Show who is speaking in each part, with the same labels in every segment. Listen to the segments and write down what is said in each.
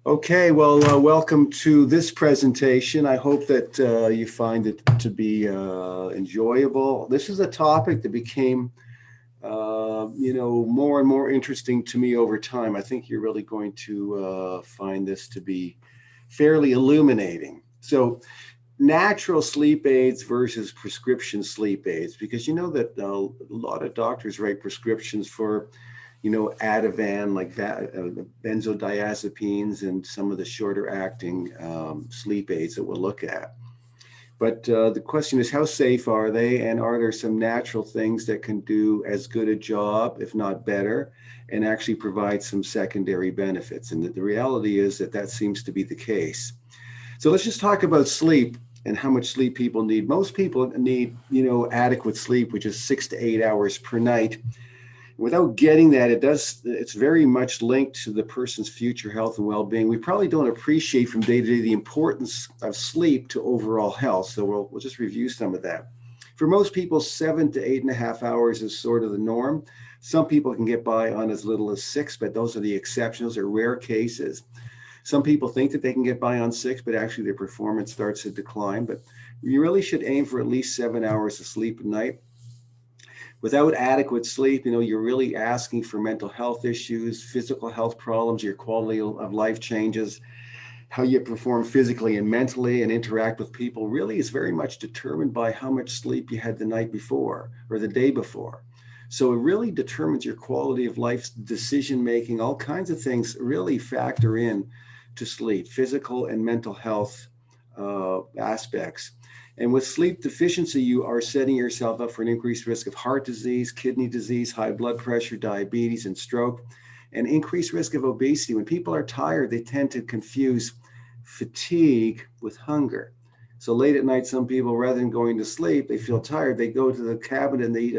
Speaker 1: Okay, well, welcome to this presentation. I hope that you find it to be enjoyable. This is a topic that became, more and more interesting to me over time. I think you're really going to find this to be fairly illuminating. So, natural sleep aids versus prescription sleep aids, because you know that a lot of doctors write prescriptions for Ativan, like benzodiazepines and some of the shorter acting sleep aids that we'll look at. But the question is, how safe are they? And are there some natural things that can do as good a job, if not better, and actually provide some secondary benefits? And the reality is that seems to be the case. So let's just talk about sleep and how much sleep people need. Most people need, adequate sleep, which is 6 to 8 hours per night. Without getting that, it's very much linked to the person's future health and well-being. We probably don't appreciate from day to day the importance of sleep to overall health. So we'll just review some of that. For most people, 7 to 8.5 hours is sort of the norm. Some people can get by on as little as 6, but those are the exceptions. Those are rare cases. Some people think that they can get by on 6, but actually their performance starts to decline. But you really should aim for at least 7 hours of sleep a night. Without adequate sleep, you're really asking for mental health issues, physical health problems, your quality of life changes, how you perform physically and mentally and interact with people really is very much determined by how much sleep you had the night before or the day before. So it really determines your quality of life, decision making, all kinds of things really factor in to sleep, physical and mental health aspects. And with sleep deficiency, you are setting yourself up for an increased risk of heart disease, kidney disease, high blood pressure, diabetes, and stroke, and increased risk of obesity. When people are tired, they tend to confuse fatigue with hunger. So late at night, some people, rather than going to sleep, they feel tired. They go to the cabinet and they eat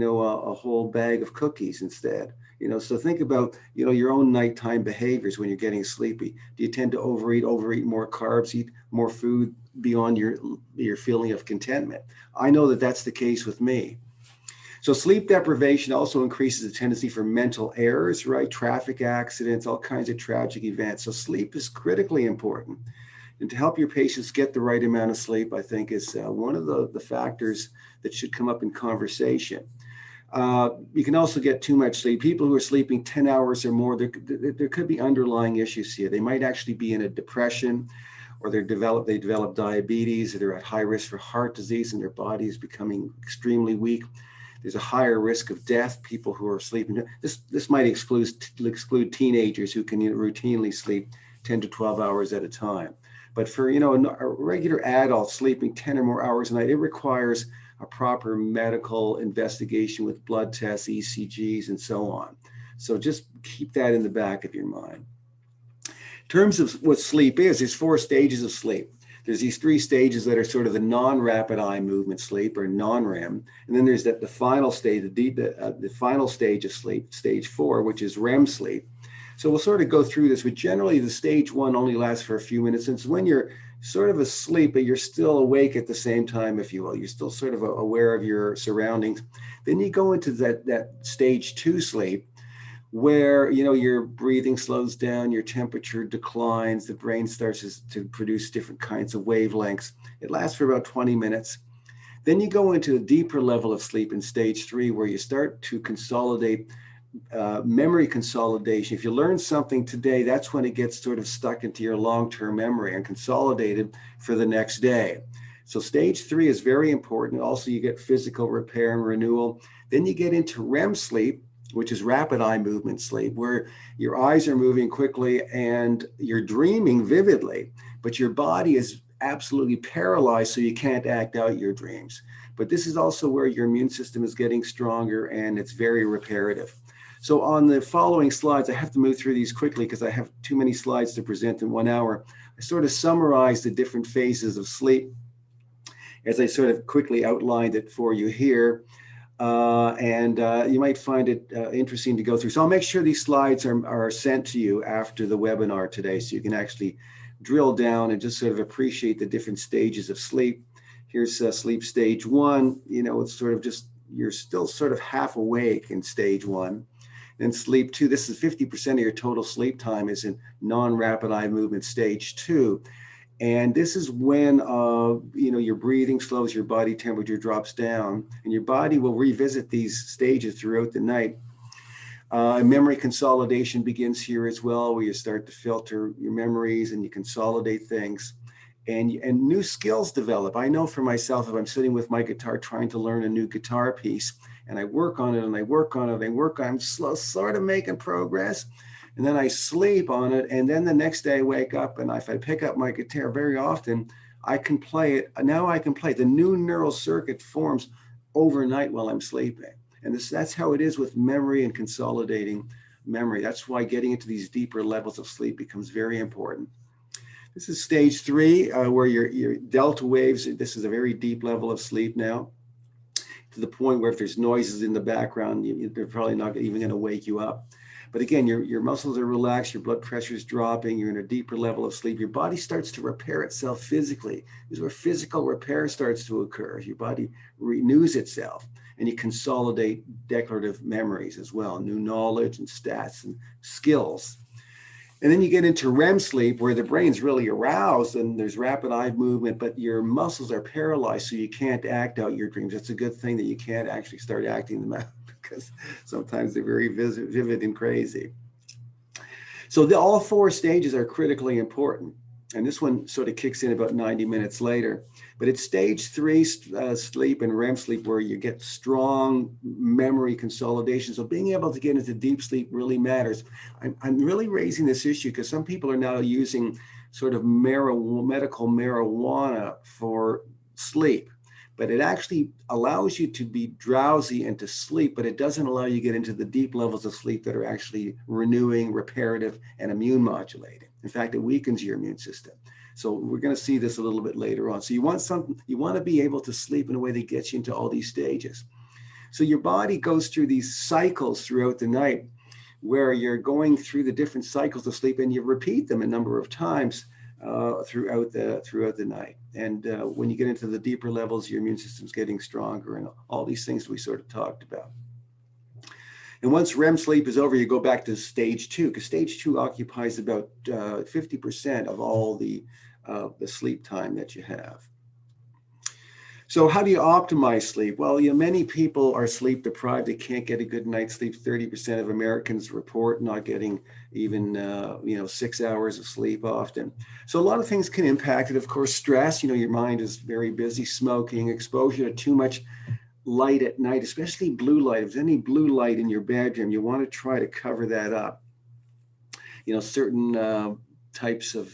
Speaker 1: a whole bag of cookies instead. So think about, your own nighttime behaviors when you're getting sleepy. Do you tend to overeat more carbs, eat more food beyond your feeling of contentment? I know that that's the case with me. So sleep deprivation also increases the tendency for mental errors, right? Traffic accidents, all kinds of tragic events. So sleep is critically important. And to help your patients get the right amount of sleep, I think is one of the factors that should come up in conversation. You can also get too much sleep. People who are sleeping 10 hours or more, there could be underlying issues here. They might actually be in a depression, or they develop diabetes, or they're at high risk for heart disease and their body is becoming extremely weak. There's a higher risk of death, people who are sleeping. This might exclude teenagers who can routinely sleep 10 to 12 hours at a time. But for a regular adult sleeping 10 or more hours a night, it requires a proper medical investigation with blood tests, ECGs, and so on. So just keep that in the back of your mind. In terms of what sleep is, there's 4 stages of sleep. There's these 3 stages that are sort of the non-rapid eye movement sleep, or non-REM. And then there's the final stage, the final stage of sleep, stage 4, which is REM sleep. So we'll sort of go through this, but generally the stage 1 only lasts for a few minutes. And it's when you're sort of asleep, but you're still awake at the same time, if you will. You're still sort of aware of your surroundings. Then you go into that stage 2 sleep, where your breathing slows down, your temperature declines, the brain starts to produce different kinds of wavelengths. It lasts for about 20 minutes. Then you go into a deeper level of sleep in stage 3, where you start to consolidate memory consolidation. If you learn something today, that's when it gets sort of stuck into your long-term memory and consolidated for the next day. So stage 3 is very important. Also, you get physical repair and renewal. Then you get into REM sleep, which is rapid eye movement sleep, where your eyes are moving quickly and you're dreaming vividly, but your body is absolutely paralyzed, so you can't act out your dreams. But this is also where your immune system is getting stronger and it's very reparative. So on the following slides, I have to move through these quickly because I have too many slides to present in 1 hour. I sort of summarized the different phases of sleep as I sort of quickly outlined it for you here. And you might find it interesting to go through. So I'll make sure these slides are sent to you after the webinar today, so you can actually drill down and just sort of appreciate the different stages of sleep. Here's sleep stage 1. It's sort of just, you're still sort of half awake in stage 1. Then sleep 2, this is 50% of your total sleep time is in non-rapid eye movement stage 2. And this is when, your breathing slows, your body temperature drops down, and your body will revisit these stages throughout the night. Memory consolidation begins here as well, where you start to filter your memories and you consolidate things, and new skills develop. I know for myself, if I'm sitting with my guitar trying to learn a new guitar piece, and I work on it and I work on it, I'm sort of making progress. And then I sleep on it. And then the next day I wake up, and if I pick up my guitar very often, I can play it. Now I can play. The new neural circuit forms overnight while I'm sleeping. And that's how it is with memory and consolidating memory. That's why getting into these deeper levels of sleep becomes very important. This is stage 3, where your delta waves, this is a very deep level of sleep now, to the point where if there's noises in the background, they're probably not even going to wake you up. But again, your muscles are relaxed, your blood pressure is dropping, you're in a deeper level of sleep. Your body starts to repair itself physically. This is where physical repair starts to occur. Your body renews itself, and you consolidate declarative memories as well, new knowledge and stats and skills. And then you get into REM sleep, where the brain's really aroused and there's rapid eye movement, but your muscles are paralyzed, so you can't act out your dreams. It's a good thing that you can't actually start acting them out, because sometimes they're very vivid and crazy. So all 4 stages are critically important. And this one sort of kicks in about 90 minutes later. But it's stage 3 sleep and REM sleep where you get strong memory consolidation. So being able to get into deep sleep really matters. I'm really raising this issue because some people are now using sort of medical marijuana for sleep. But it actually allows you to be drowsy and to sleep, but it doesn't allow you to get into the deep levels of sleep that are actually renewing, reparative, and immune modulating. In fact, it weakens your immune system. So we're going to see this a little bit later on. So you want to be able to sleep in a way that gets you into all these stages. So your body goes through these cycles throughout the night, where you're going through the different cycles of sleep, and you repeat them a number of times throughout the night. And when you get into the deeper levels, your immune system's getting stronger, and all these things we sort of talked about. And once REM sleep is over, you go back to stage 2, because stage 2 occupies about 50% of all the sleep time that you have. So how do you optimize sleep? Well, many people are sleep deprived. They can't get a good night's sleep. 30% of Americans report not getting even 6 hours of sleep often. So a lot of things can impact it. Of course, stress. Your mind is very busy. Smoking, exposure to too much light at night, especially blue light. If there's any blue light in your bedroom, you want to try to cover that up. Certain types of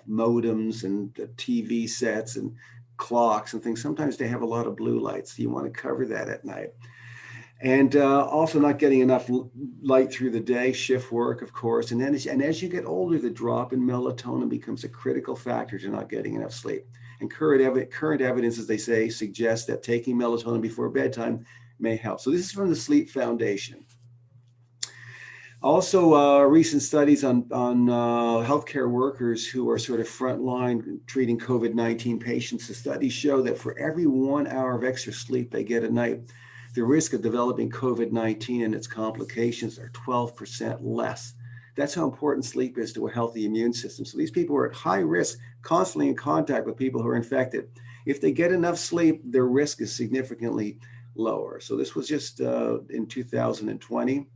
Speaker 1: modems and TV sets and clocks and things, sometimes they have a lot of blue light, so you want to cover that at night. And also not getting enough light through the day, shift work, of course. And then as you get older, the drop in melatonin becomes a critical factor to not getting enough sleep. And current evidence, as they say, suggests that taking melatonin before bedtime may help. So this is from the Sleep Foundation. Also, recent studies on healthcare workers who are sort of frontline treating COVID-19 patients. The studies show that for every 1 hour of extra sleep they get a night, the risk of developing COVID-19 and its complications are 12% less. That's how important sleep is to a healthy immune system. So these people are at high risk, constantly in contact with people who are infected. If they get enough sleep, their risk is significantly lower. So this was just in 2020.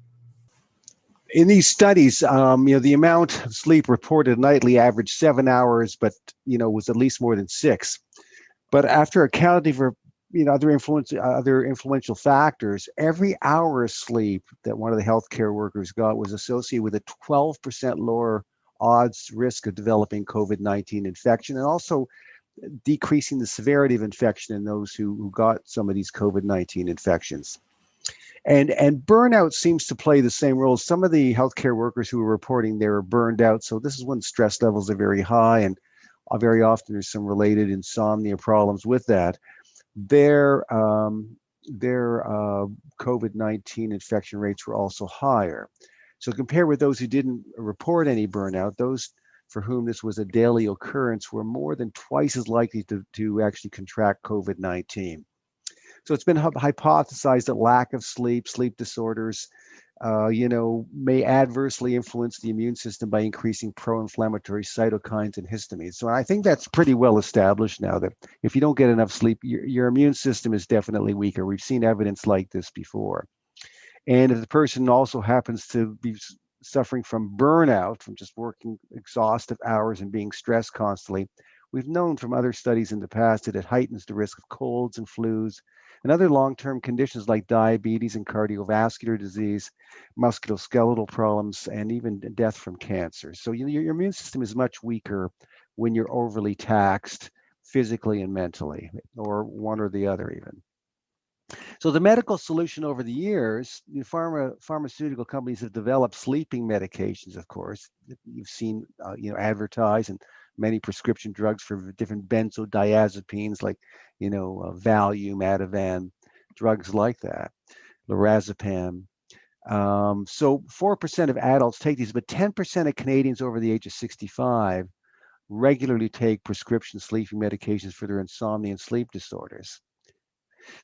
Speaker 2: In these studies, the amount of sleep reported nightly averaged 7 hours, but was at least more than 6. But after accounting for other influential factors, every hour of sleep that one of the healthcare workers got was associated with a 12% lower odds risk of developing COVID-19 infection, and also decreasing the severity of infection in those who got some of these COVID-19 infections. And burnout seems to play the same role. Some of the healthcare workers who are reporting they were burned out. So this is when stress levels are very high, and very often there's some related insomnia problems with that. Their COVID-19 infection rates were also higher. So compared with those who didn't report any burnout, those for whom this was a daily occurrence were more than twice as likely to actually contract COVID-19. So it's been hypothesized that lack of sleep, sleep disorders, may adversely influence the immune system by increasing pro-inflammatory cytokines and histamines. So I think that's pretty well established now that if you don't get enough sleep, your immune system is definitely weaker. We've seen evidence like this before. And if the person also happens to be suffering from burnout, from just working exhaustive hours and being stressed constantly, we've known from other studies in the past that it heightens the risk of colds and flus and other long-term conditions like diabetes and cardiovascular disease, musculoskeletal problems, and even death from cancer. So your immune system is much weaker when you're overly taxed physically and mentally, or one or the other even. So the medical solution over the years, pharmaceutical companies have developed sleeping medications, of course. You've seen, advertised, and many prescription drugs for different benzodiazepines like, Valium, Ativan, drugs like that, lorazepam. So 4% of adults take these, but 10% of Canadians over the age of 65 regularly take prescription sleeping medications for their insomnia and sleep disorders.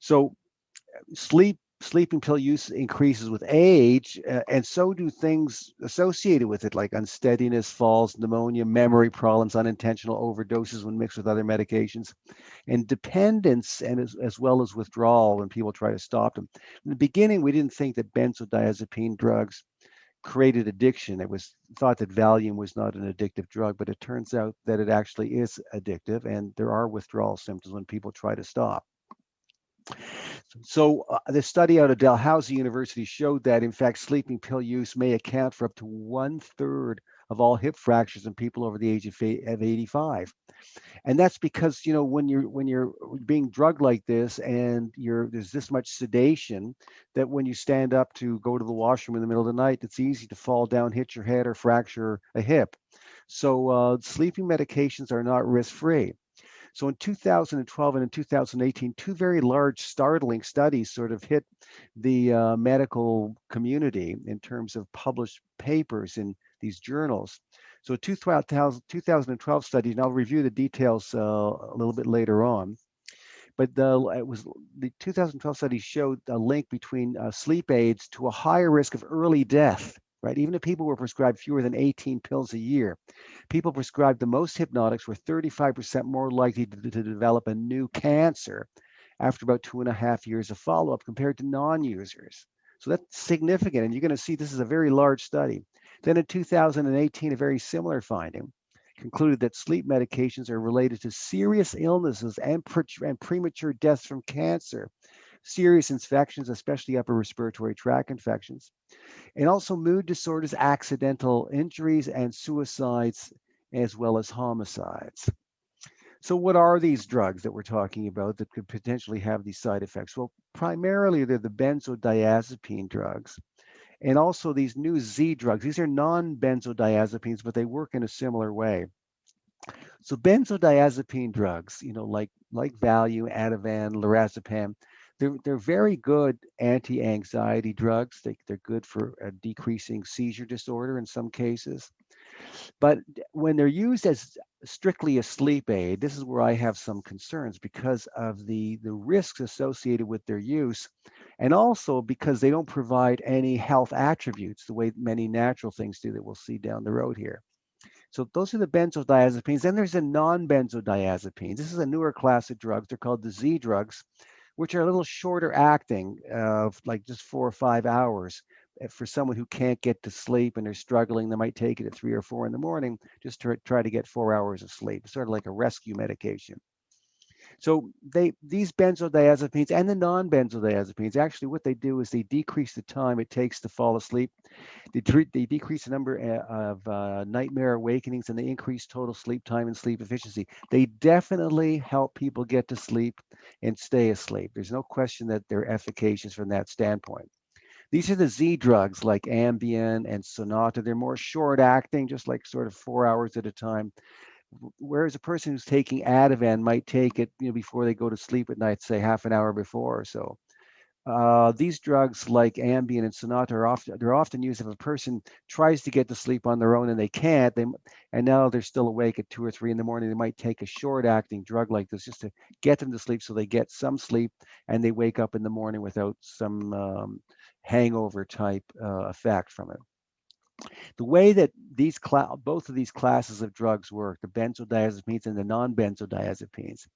Speaker 2: So sleeping pill use increases with age, and so do things associated with it, like unsteadiness, falls, pneumonia, memory problems, unintentional overdoses when mixed with other medications, and dependence, and as well as withdrawal when people try to stop them. In the beginning, we didn't think that benzodiazepine drugs created addiction. It was thought that Valium was not an addictive drug, but it turns out that it actually is addictive, and there are withdrawal symptoms when people try to stop. So the study out of Dalhousie University showed that, in fact, sleeping pill use may account for up to 1/3 of all hip fractures in people over the age of 85. And that's because, when you're being drugged like this, and there's this much sedation, that when you stand up to go to the washroom in the middle of the night, it's easy to fall down, hit your head, or fracture a hip. So sleeping medications are not risk-free. So in 2012 and in 2018, two very large, startling studies sort of hit the medical community in terms of published papers in these journals. So a 2012 study, and I'll review the details a little bit later on, but the 2012 study showed a link between sleep aids to a higher risk of early death, right? Even if people were prescribed fewer than 18 pills a year, people prescribed the most hypnotics were 35% more likely to develop a new cancer after about 2.5 years of follow-up compared to non-users. So that's significant, and you're going to see this is a very large study. Then in 2018, a very similar finding concluded that sleep medications are related to serious illnesses and premature deaths from cancer, serious infections, especially upper respiratory tract infections, and also mood disorders, accidental injuries, and suicides, as well as homicides. So what are these drugs that we're talking about that could potentially have these side effects? Well, primarily they're the benzodiazepine drugs, and also these new Z drugs. These are non-benzodiazepines, but they work in a similar way. So benzodiazepine drugs, like Valium, Ativan, lorazepam, they're very good anti-anxiety drugs. They're good for decreasing seizure disorder in some cases. But when they're used as strictly a sleep aid, this is where I have some concerns because of the risks associated with their use, and also because they don't provide any health attributes the way many natural things do that we'll see down the road here. So those are the benzodiazepines. Then there's the non-benzodiazepines. This is a newer class of drugs. They're called the Z drugs, which are a little shorter acting, like just 4 or 5 hours. For someone who can't get to sleep and they're struggling, they might take it at 3 or 4 in the morning just to try to get 4 hours of sleep. It's sort of like a rescue medication. So these benzodiazepines and the non-benzodiazepines, actually what they do is they decrease the time it takes to fall asleep. They decrease the number of nightmare awakenings, and they increase total sleep time and sleep efficiency. They definitely help people get to sleep and stay asleep. There's no question that they're efficacious from that standpoint. These are the Z drugs like Ambien and Sonata. They're more short acting, just like sort of 4 hours at a time. Whereas a person who's taking Ativan might take it, before they go to sleep at night, say half an hour before or so. these drugs like Ambien and Sonata they're often used if a person tries to get to sleep on their own and they can't. And now they're still awake at 2 or 3 in the morning. They might take a short-acting drug like this just to get them to sleep, so they get some sleep and they wake up in the morning without some hangover type effect from it. The way that both of these classes of drugs work, the benzodiazepines and the non-benzodiazepines,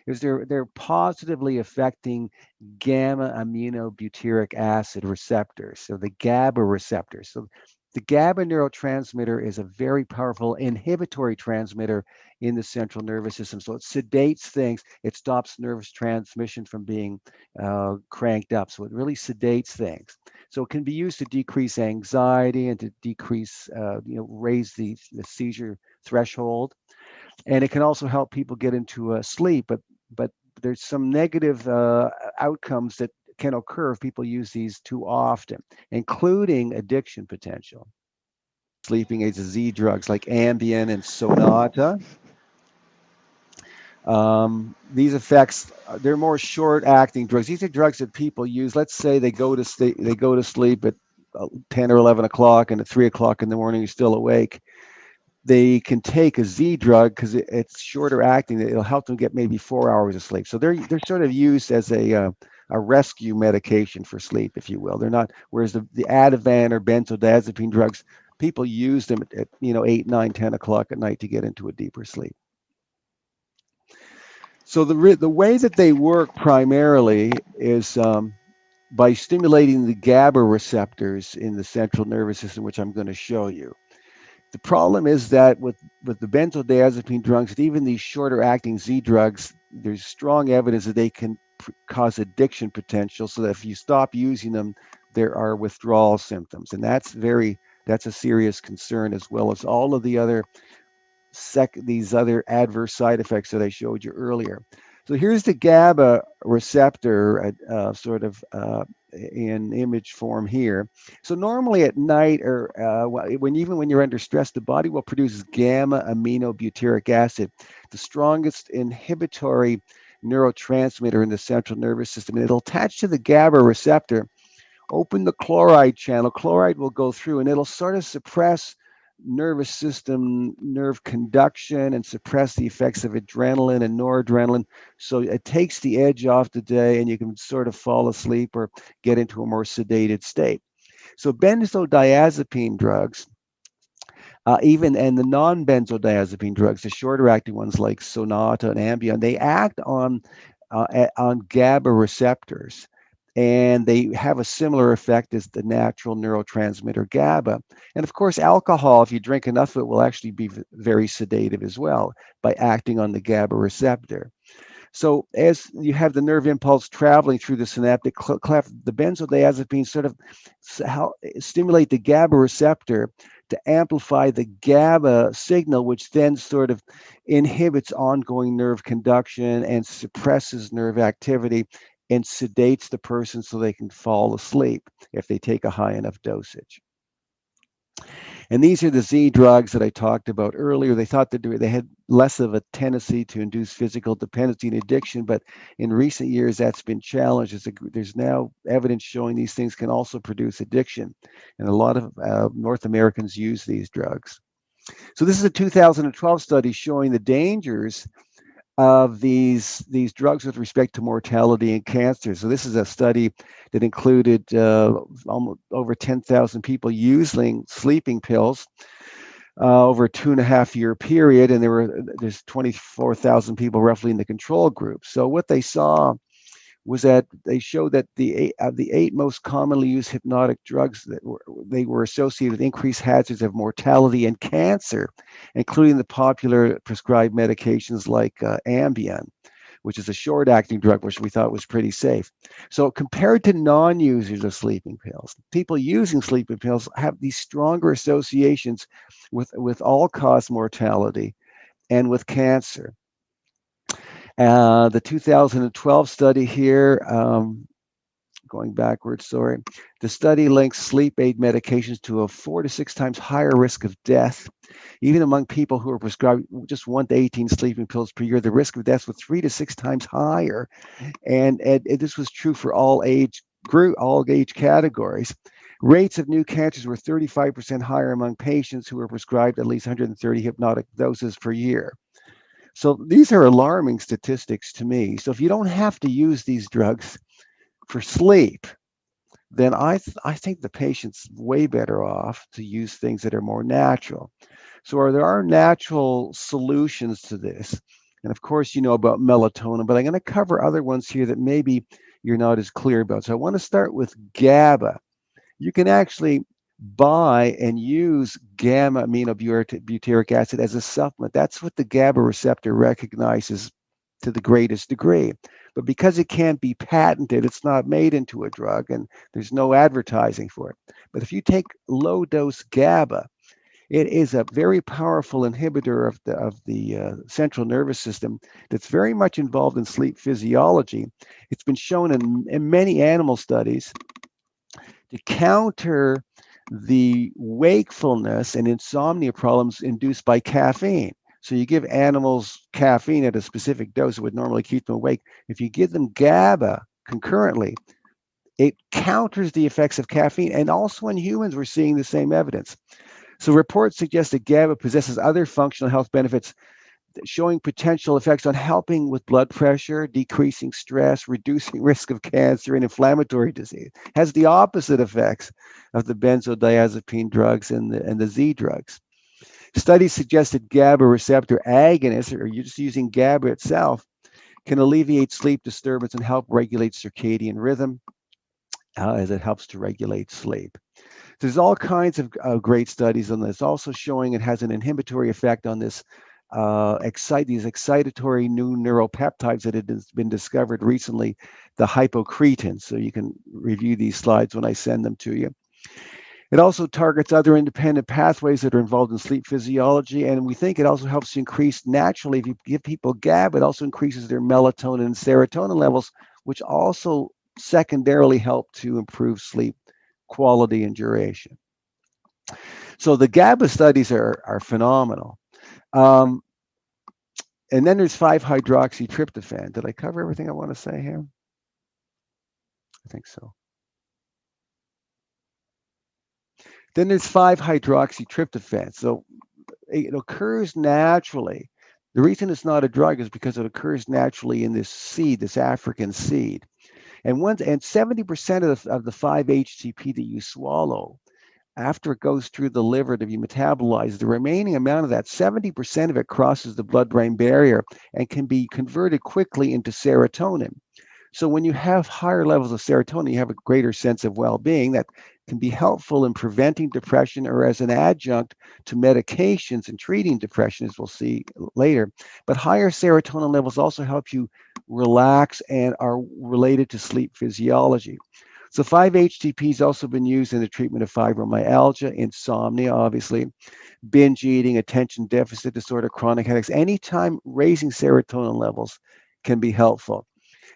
Speaker 2: is they're positively affecting gamma-aminobutyric acid receptors, so the GABA receptors. So the GABA neurotransmitter is a very powerful inhibitory transmitter in the central nervous system. So it sedates things. It stops nervous transmission from being cranked up. So it really sedates things. So it can be used to decrease anxiety and to decrease, raise the seizure threshold. And it can also help people get into sleep. But there's some negative outcomes that can occur if people use these too often, including addiction potential. Sleeping aids, Z drugs like Ambien and Sonata. These effects, they're more short-acting drugs. These are drugs that people use. Let's say they go to sleep at 10 or 11 o'clock, and at 3 o'clock in the morning you're still awake. They can take a Z drug because it's shorter acting. It'll help them get maybe 4 hours of sleep. So they're sort of used as a rescue medication for sleep, if you will. They're not. Whereas the Ativan or benzodiazepine drugs, people use them at 8, 9, 10 o'clock at night to get into a deeper sleep. So the way that they work primarily is by stimulating the GABA receptors in the central nervous system, which I'm going to show you. The problem is that with the benzodiazepine drugs, and even these shorter acting Z drugs, there's strong evidence that they can cause addiction potential, so that if you stop using them, there are withdrawal symptoms. And that's a serious concern, as well as all of the other these other adverse side effects that I showed you earlier. So here's the GABA receptor in image form here. So normally at night, or when you're under stress, the body will produce gamma-aminobutyric acid, the strongest inhibitory neurotransmitter in the central nervous system. And it'll attach to the GABA receptor, open the chloride channel. Chloride will go through and it'll sort of suppress nervous system nerve conduction and suppress the effects of adrenaline and noradrenaline. So it takes the edge off the day and you can sort of fall asleep or get into a more sedated state. So benzodiazepine drugs, and the non-benzodiazepine drugs, the shorter acting ones like Sonata and Ambien, they act on GABA receptors. And they have a similar effect as the natural neurotransmitter GABA. And of course, alcohol, if you drink enough of it, will actually be very sedative as well by acting on the GABA receptor. So as you have the nerve impulse traveling through the synaptic cleft, the benzodiazepines sort of stimulate the GABA receptor to amplify the GABA signal, which then sort of inhibits ongoing nerve conduction and suppresses nerve activity and sedates the person so they can fall asleep if they take a high enough dosage. And these are the Z drugs that I talked about earlier. They thought that they had less of a tendency to induce physical dependency and addiction, but in recent years that's been challenged. There's now evidence showing these things can also produce addiction, and a lot of North Americans use these drugs. So this is a 2012 study showing the dangers of these drugs with respect to mortality and cancer. So this is a study that included almost over 10,000 people using sleeping pills over a 2.5-year period, and there's 24,000 people roughly in the control group. So what they saw was that they showed that the 8 most commonly used hypnotic drugs that were associated with increased hazards of mortality and cancer, including the popular prescribed medications like Ambien, which is a short-acting drug, which we thought was pretty safe. So compared to non-users of sleeping pills, people using sleeping pills have these stronger associations with all-cause mortality and with cancer. The 2012 study here, going backwards, sorry. The study links sleep aid medications to a 4 to 6 times higher risk of death. Even among people who are prescribed just 1 to 18 sleeping pills per year, the risk of death was 3 to 6 times higher. And this was true for all age group, all age categories. Rates of new cancers were 35% higher among patients who were prescribed at least 130 hypnotic doses per year. So these are alarming statistics to me. So if you don't have to use these drugs for sleep, then I think the patient's way better off to use things that are more natural. So there are natural solutions to this. And of course, you know about melatonin, but I'm going to cover other ones here that maybe you're not as clear about. So I want to start with GABA. You can actually buy and use gamma-aminobutyric acid as a supplement. That's what the GABA receptor recognizes to the greatest degree. But because it can't be patented, it's not made into a drug and there's no advertising for it. But if you take low dose GABA, it is a very powerful inhibitor of the central nervous system that's very much involved in sleep physiology. It's been shown in many animal studies to counter the wakefulness and insomnia problems induced by caffeine. So you give animals caffeine at a specific dose, it would normally keep them awake. If you give them GABA concurrently, it counters the effects of caffeine. And also in humans, we're seeing the same evidence. So reports suggest that GABA possesses other functional health benefits, showing potential effects on helping with blood pressure, decreasing stress, reducing risk of cancer and inflammatory disease. It has the opposite effects of the benzodiazepine drugs and the Z drugs. Studies suggest that GABA receptor agonists, or you're just using GABA itself, can alleviate sleep disturbance and help regulate circadian rhythm as it helps to regulate sleep. There's all kinds of great studies on this, also showing it has an inhibitory effect on this these excitatory new neuropeptides that had been discovered recently, the hypocretins. So you can review these slides when I send them to you. It also targets other independent pathways that are involved in sleep physiology, and we think it also helps to increase naturally. If you give people GABA, it also increases their melatonin and serotonin levels, which also secondarily help to improve sleep quality and duration. So the GABA studies are phenomenal. And then there's 5-hydroxytryptophan. Did I cover everything I want to say here? I think so. Then there's 5-hydroxytryptophan. So it occurs naturally. The reason it's not a drug is because it occurs naturally in this seed, this African seed. And 70% of the 5-HTP that you swallow, after it goes through the liver to be metabolized, the remaining amount of that, 70% of it crosses the blood-brain barrier and can be converted quickly into serotonin. So when you have higher levels of serotonin, you have a greater sense of well-being that can be helpful in preventing depression or as an adjunct to medications and treating depression, as we'll see later. But higher serotonin levels also help you relax and are related to sleep physiology. So 5-HTP has also been used in the treatment of fibromyalgia, insomnia, obviously, binge eating, attention deficit disorder, chronic headaches. Anytime raising serotonin levels can be helpful.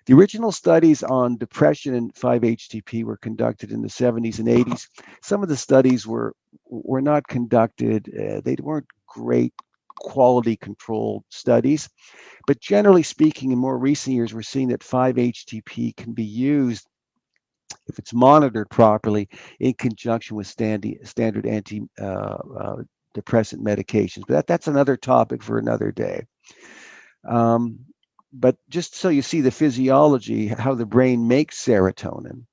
Speaker 2: The original studies on depression and 5-HTP were conducted in the 70s and 80s. Some of the studies were not conducted, they weren't great quality controlled studies. But generally speaking, in more recent years, we're seeing that 5-HTP can be used if it's monitored properly in conjunction with standard antidepressant medications. But that's another topic for another day. But just so you see the physiology, how the brain makes serotonin.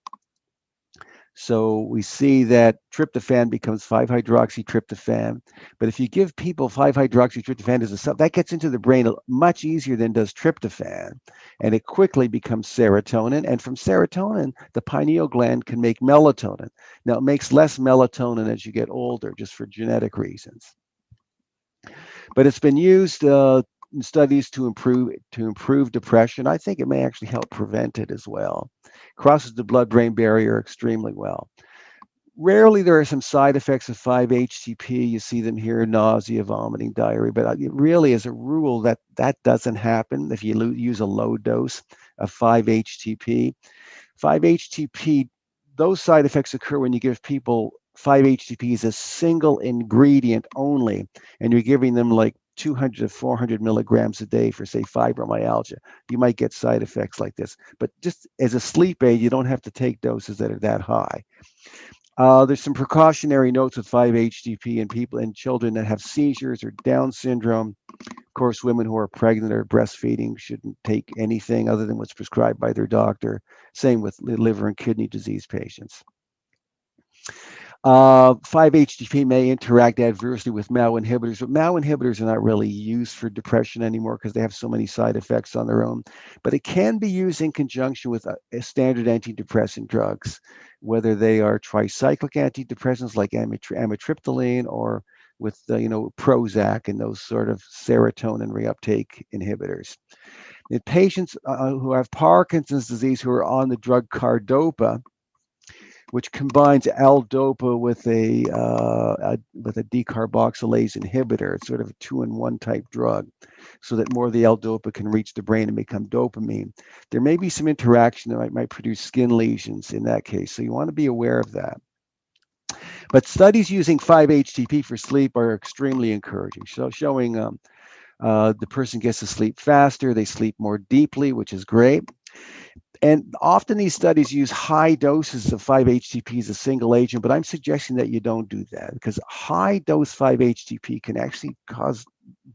Speaker 2: So we see that tryptophan becomes 5-hydroxytryptophan. But if you give people 5-hydroxytryptophan as a sub, that gets into the brain much easier than does tryptophan. And it quickly becomes serotonin. And from serotonin, the pineal gland can make melatonin. Now, it makes less melatonin as you get older, just for genetic reasons. But it's been used in studies to improve depression. I think it may actually help prevent it as well. Crosses the blood-brain barrier extremely well. Rarely there are some side effects of 5-HTP. You see them here: nausea, vomiting, diarrhea. But really, as a rule, that doesn't happen if you use a low dose of 5-HTP. 5-HTP, those side effects occur when you give people 5-HTP as a single ingredient only, and you're giving them like 200 to 400 milligrams a day for, say, fibromyalgia. You might get side effects like this, but just as a sleep aid, you don't have to take doses that are that high. There's some precautionary notes with 5-HTP in people and children that have seizures or Down syndrome. Of course, women who are pregnant or breastfeeding shouldn't take anything other than what's prescribed by their doctor. Same with liver and kidney disease patients. 5-HTP may interact adversely with MAO inhibitors, but MAO inhibitors are not really used for depression anymore because they have so many side effects on their own. But it can be used in conjunction with standard antidepressant drugs, whether they are tricyclic antidepressants like amitriptyline or with Prozac and those sort of serotonin reuptake inhibitors. In patients who have Parkinson's disease who are on the drug cardopa, which combines L-DOPA with a decarboxylase inhibitor. It's sort of a 2-in-1 type drug, so that more of the L-DOPA can reach the brain and become dopamine. There may be some interaction that might produce skin lesions in that case, so you want to be aware of that. But studies using 5-HTP for sleep are extremely encouraging, so showing the person gets to sleep faster, they sleep more deeply, which is great. And often these studies use high doses of 5-HTP as a single agent, but I'm suggesting that you don't do that because high dose 5-HTP can actually cause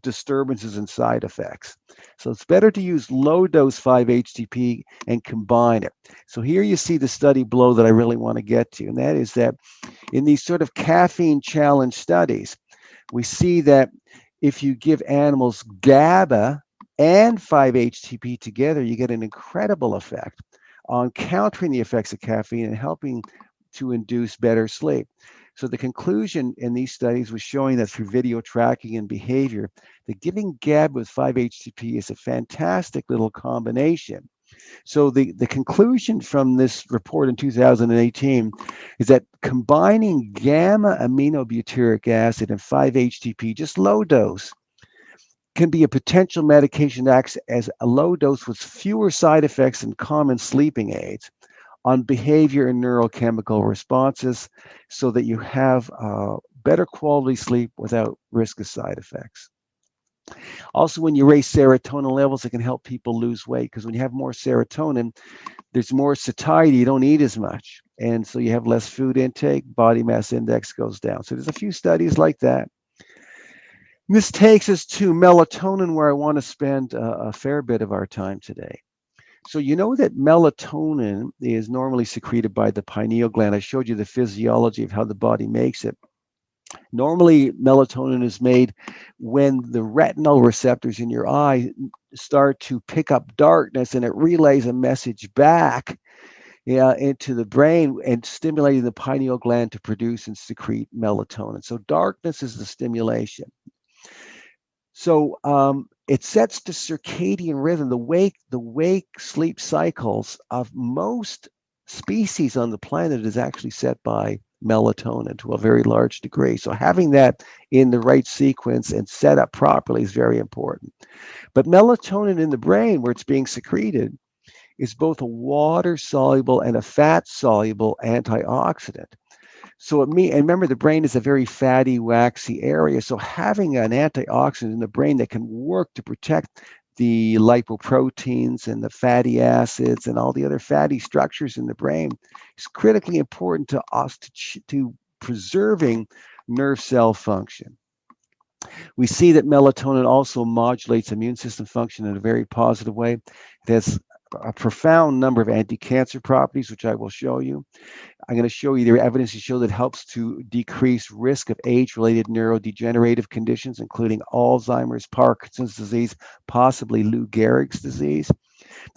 Speaker 2: disturbances and side effects. So it's better to use low dose 5-HTP and combine it. So here you see the study below that I really want to get to, and that is that in these sort of caffeine challenge studies, we see that if you give animals GABA and 5-HTP together, you get an incredible effect on countering the effects of caffeine and helping to induce better sleep. So the conclusion in these studies was showing that through video tracking and behavior, that giving GABA with 5-HTP is a fantastic little combination. So the conclusion from this report in 2018 is that combining gamma-aminobutyric acid and 5-HTP, just low dose, can be a potential medication that acts as a low dose with fewer side effects than common sleeping aids on behavior and neurochemical responses so that you have better quality sleep without risk of side effects. Also, when you raise serotonin levels, it can help people lose weight because when you have more serotonin, there's more satiety, you don't eat as much. And so you have less food intake, body mass index goes down. So there's a few studies like that. This takes us to melatonin, where I want to spend a fair bit of our time today. So you know that melatonin is normally secreted by the pineal gland. I showed you the physiology of how the body makes it. Normally, melatonin is made when the retinal receptors in your eye start to pick up darkness, and it relays a message back into the brain and stimulating the pineal gland to produce and secrete melatonin. So darkness is the stimulation. So it sets the circadian rhythm, the wake sleep cycles of most species on the planet is actually set by melatonin to a very large degree. So having that in the right sequence and set up properly is very important. But melatonin in the brain, where it's being secreted, is both a water-soluble and a fat-soluble antioxidant. So and remember, the brain is a very fatty, waxy area. So having an antioxidant in the brain that can work to protect the lipoproteins and the fatty acids and all the other fatty structures in the brain is critically important to us to preserving nerve cell function. We see that melatonin also modulates immune system function in a very positive way. It has a profound number of anti-cancer properties, which I will show you. I'm going to show you the evidence to show that it helps to decrease risk of age-related neurodegenerative conditions, including Alzheimer's, Parkinson's disease, possibly Lou Gehrigs disease.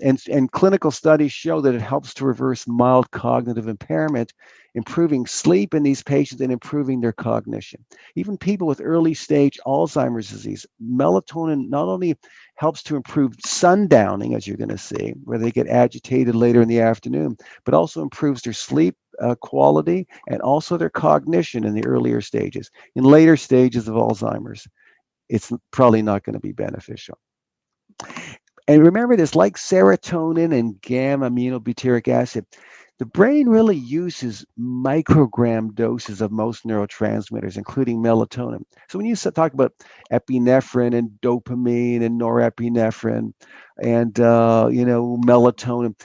Speaker 2: And clinical studies show that it helps to reverse mild cognitive impairment, improving sleep in these patients and improving their cognition. Even people with early stage Alzheimer's disease, melatonin not only helps to improve sundowning, as you're going to see, where they get agitated later in the afternoon, but also improves their sleep quality and also their cognition in the earlier stages. In later stages of Alzheimer's, it's probably not going to be beneficial. And remember this, like serotonin and gamma-aminobutyric acid, The brain really uses microgram doses of most neurotransmitters, including melatonin. So when you talk about epinephrine and dopamine and norepinephrine and melatonin,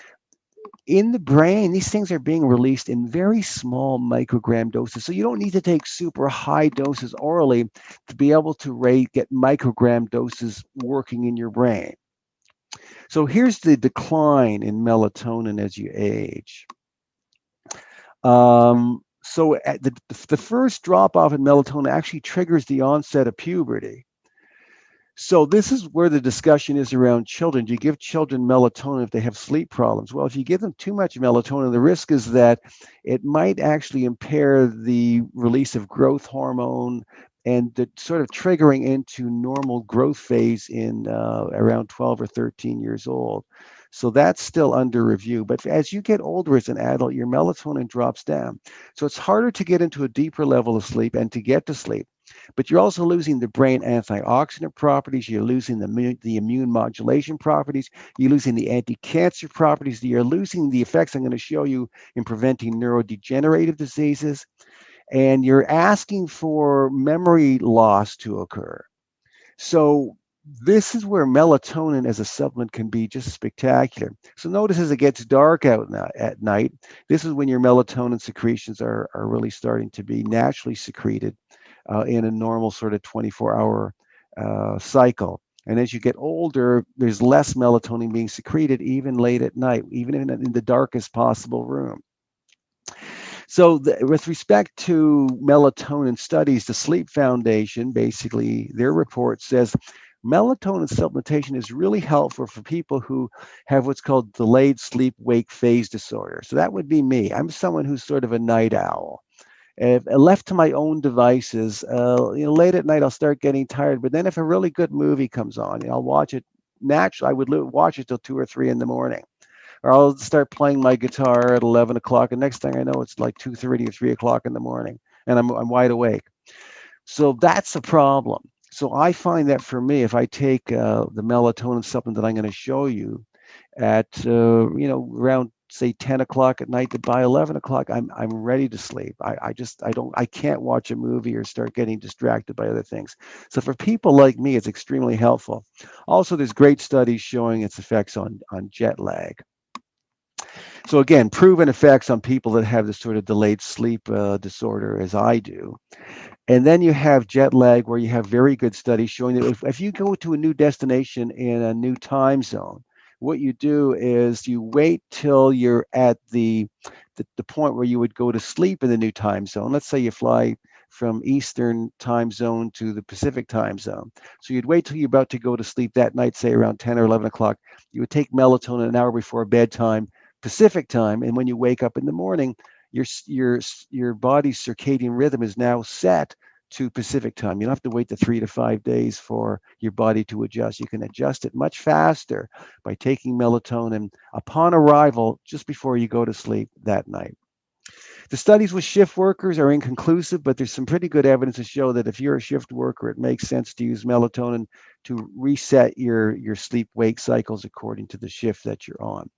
Speaker 2: in the brain, these things are being released in very small microgram doses. So you don't need to take super high doses orally to be able to get microgram doses working in your brain. So here's the decline in melatonin as you age. So at the first drop off in melatonin actually triggers the onset of puberty. So this is where the discussion is around children. Do you give children melatonin if they have sleep problems? Well, if you give them too much melatonin, the risk is that it might actually impair the release of growth hormone and the sort of triggering into normal growth phase in around 12 or 13 years old. So that's still under review. But as you get older as an adult, your melatonin drops down. So it's harder to get into a deeper level of sleep and to get to sleep. But you're also losing the brain antioxidant properties. You're losing the immune modulation properties. You're losing the anti-cancer properties. You're losing the effects I'm going to show you in preventing neurodegenerative diseases. And you're asking for memory loss to occur. So this is where melatonin as a supplement can be just spectacular. So notice as it gets dark out at night, this is when your melatonin secretions are really starting to be naturally secreted in a normal sort of 24-hour cycle. And as you get older, there's less melatonin being secreted even late at night, even in the darkest possible room. So with respect to melatonin studies, the Sleep Foundation, basically, their report says melatonin supplementation is really helpful for people who have what's called delayed sleep-wake phase disorder. So that would be me. I'm someone who's sort of a night owl. If left to my own devices, late at night I'll start getting tired. But then if a really good movie comes on, I'll watch it. Naturally, I would watch it till 2 or 3 in the morning, or I'll start playing my guitar at 11 o'clock, and next thing I know, it's like 2:30 or 3 o'clock in the morning, and I'm wide awake. So that's a problem. So I find that for me, if I take the melatonin supplement that I'm going to show you at around say 10 o'clock at night, that by 11 o'clock I'm ready to sleep. I can't watch a movie or start getting distracted by other things. So for people like me, it's extremely helpful. Also, there's great studies showing its effects on jet lag. So again, proven effects on people that have this sort of delayed sleep disorder as I do. And then you have jet lag, where you have very good studies showing that if you go to a new destination in a new time zone, what you do is you wait till you're at the point where you would go to sleep in the new time zone. Let's say you fly from Eastern time zone to the Pacific time zone. So you'd wait till you're about to go to sleep that night, say around 10 or 11 o'clock. You would take melatonin an hour before bedtime, Pacific time, and when you wake up in the morning, your body's circadian rhythm is now set to Pacific time. You don't have to wait the 3 to 5 days for your body to adjust. You can adjust it much faster by taking melatonin upon arrival just before you go to sleep that night. The studies with shift workers are inconclusive, but there's some pretty good evidence to show that if you're a shift worker, it makes sense to use melatonin to reset your sleep-wake cycles according to the shift that you're on.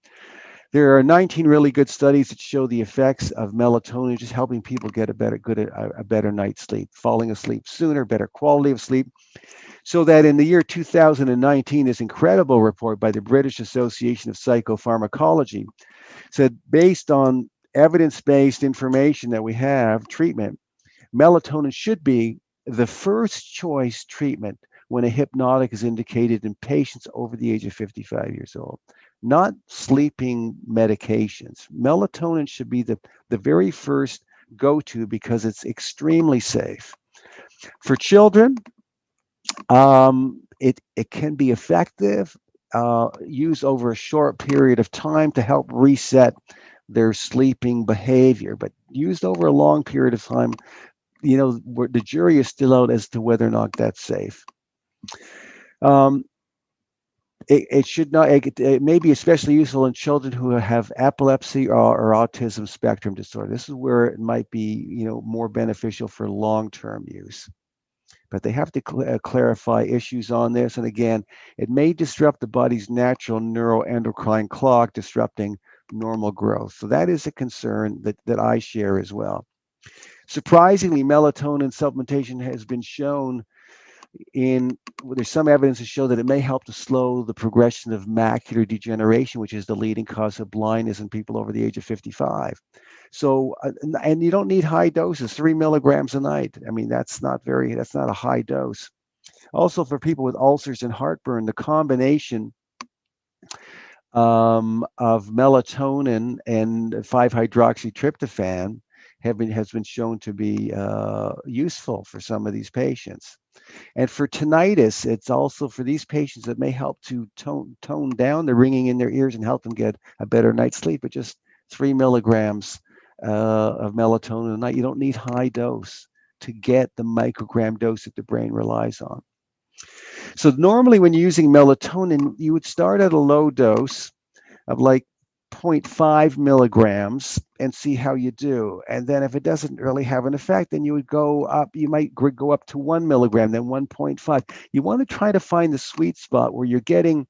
Speaker 2: There are 19 really good studies that show the effects of melatonin just helping people get a better night's sleep, falling asleep sooner, better quality of sleep. So that in the year 2019, this incredible report by the British Association of Psychopharmacology said, based on evidence-based information that we have, treatment, melatonin should be the first choice treatment when a hypnotic is indicated in patients over the age of 55 years old, not sleeping medications. Melatonin should be the very first go-to because it's extremely safe. For children, it can be effective, used over a short period of time to help reset their sleeping behavior, but used over a long period of time, the jury is still out as to whether or not that's safe. It should not. It may be especially useful in children who have epilepsy or autism spectrum disorder. This is where it might be, more beneficial for long-term use. But they have to clarify issues on this. And again, it may disrupt the body's natural neuroendocrine clock, disrupting normal growth. So that is a concern that I share as well. Surprisingly, melatonin supplementation has been shown there's some evidence to show that it may help to slow the progression of macular degeneration, which is the leading cause of blindness in people over the age of 55. So, and you don't need high doses, 3 milligrams a night. I mean, that's not a high dose. Also, for people with ulcers and heartburn, the combination of melatonin and 5-hydroxytryptophan has been shown to be useful for some of these patients. And for tinnitus, it's also for these patients that may help to tone down the ringing in their ears and help them get a better night's sleep. But just 3 milligrams of melatonin a night. You don't need high dose to get the microgram dose that the brain relies on. So normally when you're using melatonin, you would start at a low dose of like 0.5 milligrams and see how you do. And then if it doesn't really have an effect, then you would go up, you might go up to 1 milligram, then 1.5. You want to try to find the sweet spot where you're getting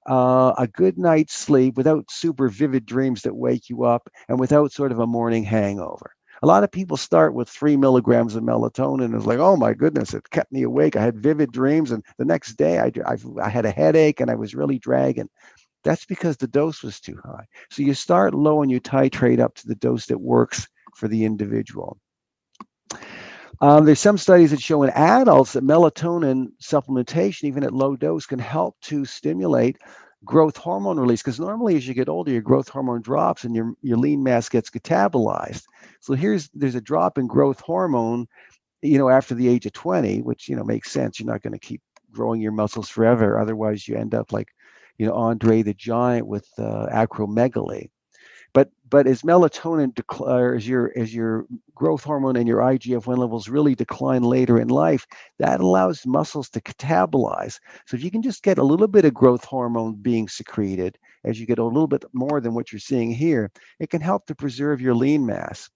Speaker 2: a good night's sleep without super vivid dreams that wake you up and without sort of a morning hangover. A lot of people start with 3 milligrams of melatonin and it's like, oh my goodness, it kept me awake. I had vivid dreams, and the next day I had a headache and I was really dragging. That's because the dose was too high. So you start low and you titrate up to the dose that works for the individual. There's some studies that show in adults that melatonin supplementation, even at low dose, can help to stimulate growth hormone release, because normally as you get older, your growth hormone drops and your lean mass gets catabolized. So there's a drop in growth hormone, after the age of 20, which, makes sense. You're not going to keep growing your muscles forever. Otherwise, you end up like, Andre the Giant with acromegaly. But as melatonin as your growth hormone and your IGF-1 levels really decline later in life, that allows muscles to catabolize. So if you can just get a little bit of growth hormone being secreted, as you get a little bit more than what you're seeing here, it can help to preserve your lean mass.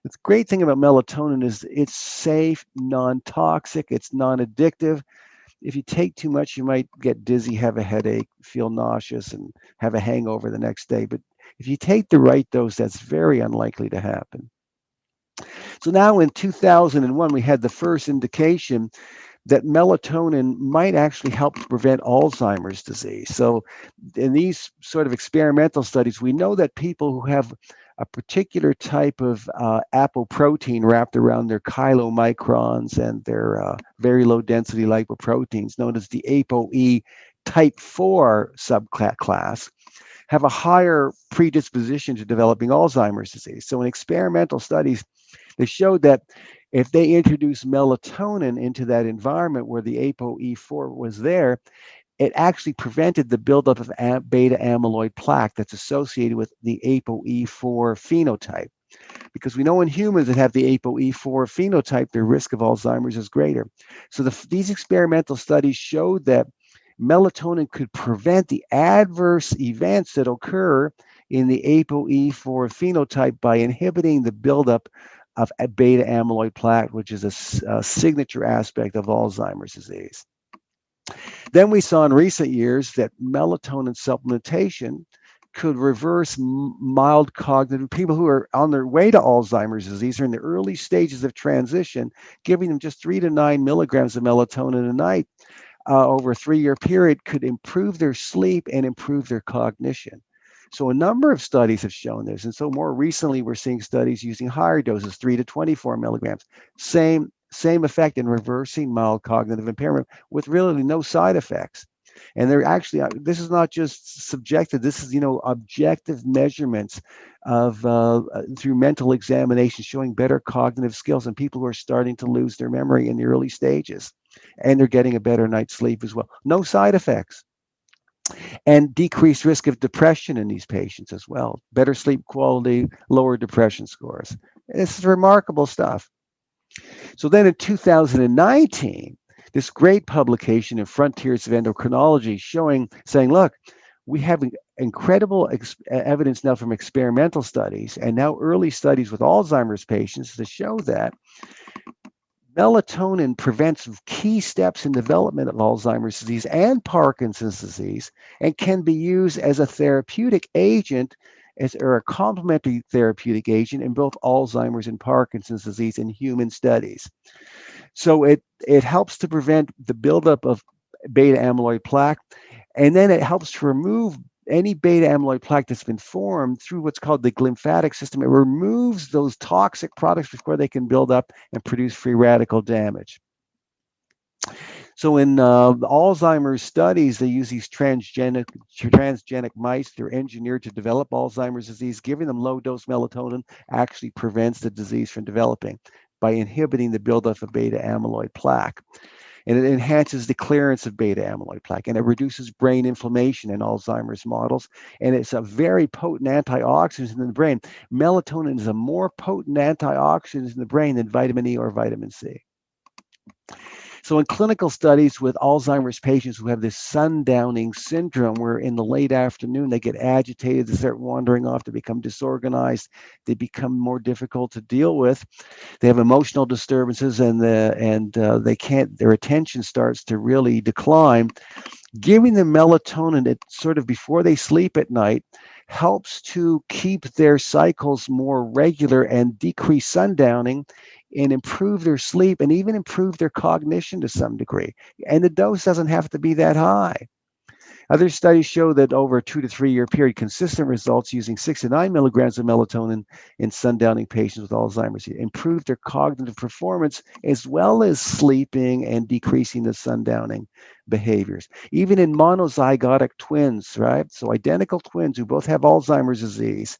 Speaker 2: The great thing about melatonin is it's safe, non-toxic, it's non-addictive. If you take too much, you might get dizzy, have a headache, feel nauseous, and have a hangover the next day. But if you take the right dose, that's very unlikely to happen. So now in 2001, we had the first indication that melatonin might actually help to prevent Alzheimer's disease. So in these sort of experimental studies, we know that people who have a particular type of apoprotein wrapped around their chylomicrons and their very low density lipoproteins, known as the ApoE type 4 subclass, have a higher predisposition to developing Alzheimer's disease. So in experimental studies, they showed that if they introduced melatonin into that environment where the ApoE4 was there, it actually prevented the buildup of beta amyloid plaque that's associated with the ApoE4 phenotype. Because we know in humans that have the ApoE4 phenotype, their risk of Alzheimer's is greater. So these experimental studies showed that melatonin could prevent the adverse events that occur in the ApoE4 phenotype by inhibiting the buildup of beta amyloid plaque, which is a signature aspect of Alzheimer's disease. Then we saw in recent years that melatonin supplementation could reverse mild cognitive, people who are on their way to Alzheimer's disease or in the early stages of transition, giving them just 3 to 9 milligrams of melatonin a night over a 3-year period could improve their sleep and improve their cognition. So a number of studies have shown this. And so more recently, we're seeing studies using higher doses, 3 to 24 milligrams. Same effect in reversing mild cognitive impairment with really no side effects. And they're actually, this is not just subjective, this is, objective measurements of through mental examination showing better cognitive skills in people who are starting to lose their memory in the early stages. And they're getting a better night's sleep as well. No side effects. And decreased risk of depression in these patients as well. Better sleep quality, lower depression scores. This is remarkable stuff. So then in 2019, this great publication in Frontiers of Endocrinology saying, look, we have incredible evidence now from experimental studies and now early studies with Alzheimer's patients to show that melatonin prevents key steps in development of Alzheimer's disease and Parkinson's disease and can be used as a therapeutic agent are a complementary therapeutic agent in both Alzheimer's and Parkinson's disease in human studies. So it helps to prevent the buildup of beta amyloid plaque, and then it helps to remove any beta amyloid plaque that's been formed through what's called the lymphatic system. It removes those toxic products before they can build up and produce free radical damage. So in Alzheimer's studies, they use these transgenic mice. They're engineered to develop Alzheimer's disease. Giving them low-dose melatonin actually prevents the disease from developing by inhibiting the buildup of beta amyloid plaque. And it enhances the clearance of beta amyloid plaque, and it reduces brain inflammation in Alzheimer's models. And it's a very potent antioxidant in the brain. Melatonin is a more potent antioxidant in the brain than vitamin E or vitamin C. So in clinical studies with Alzheimer's patients who have this sundowning syndrome, where in the late afternoon they get agitated, they start wandering off, they become disorganized, they become more difficult to deal with, they have emotional disturbances, and they can't, their attention starts to really decline. Giving them melatonin sort of before they sleep at night helps to keep their cycles more regular and decrease sundowning and improve their sleep and even improve their cognition to some degree. And the dose doesn't have to be that high. Other studies show that over a 2 to 3 year period, consistent results using 6 to 9 milligrams of melatonin in sundowning patients with Alzheimer's improved their cognitive performance as well as sleeping and decreasing the sundowning behaviors. Even in monozygotic twins, right? So identical twins who both have Alzheimer's disease,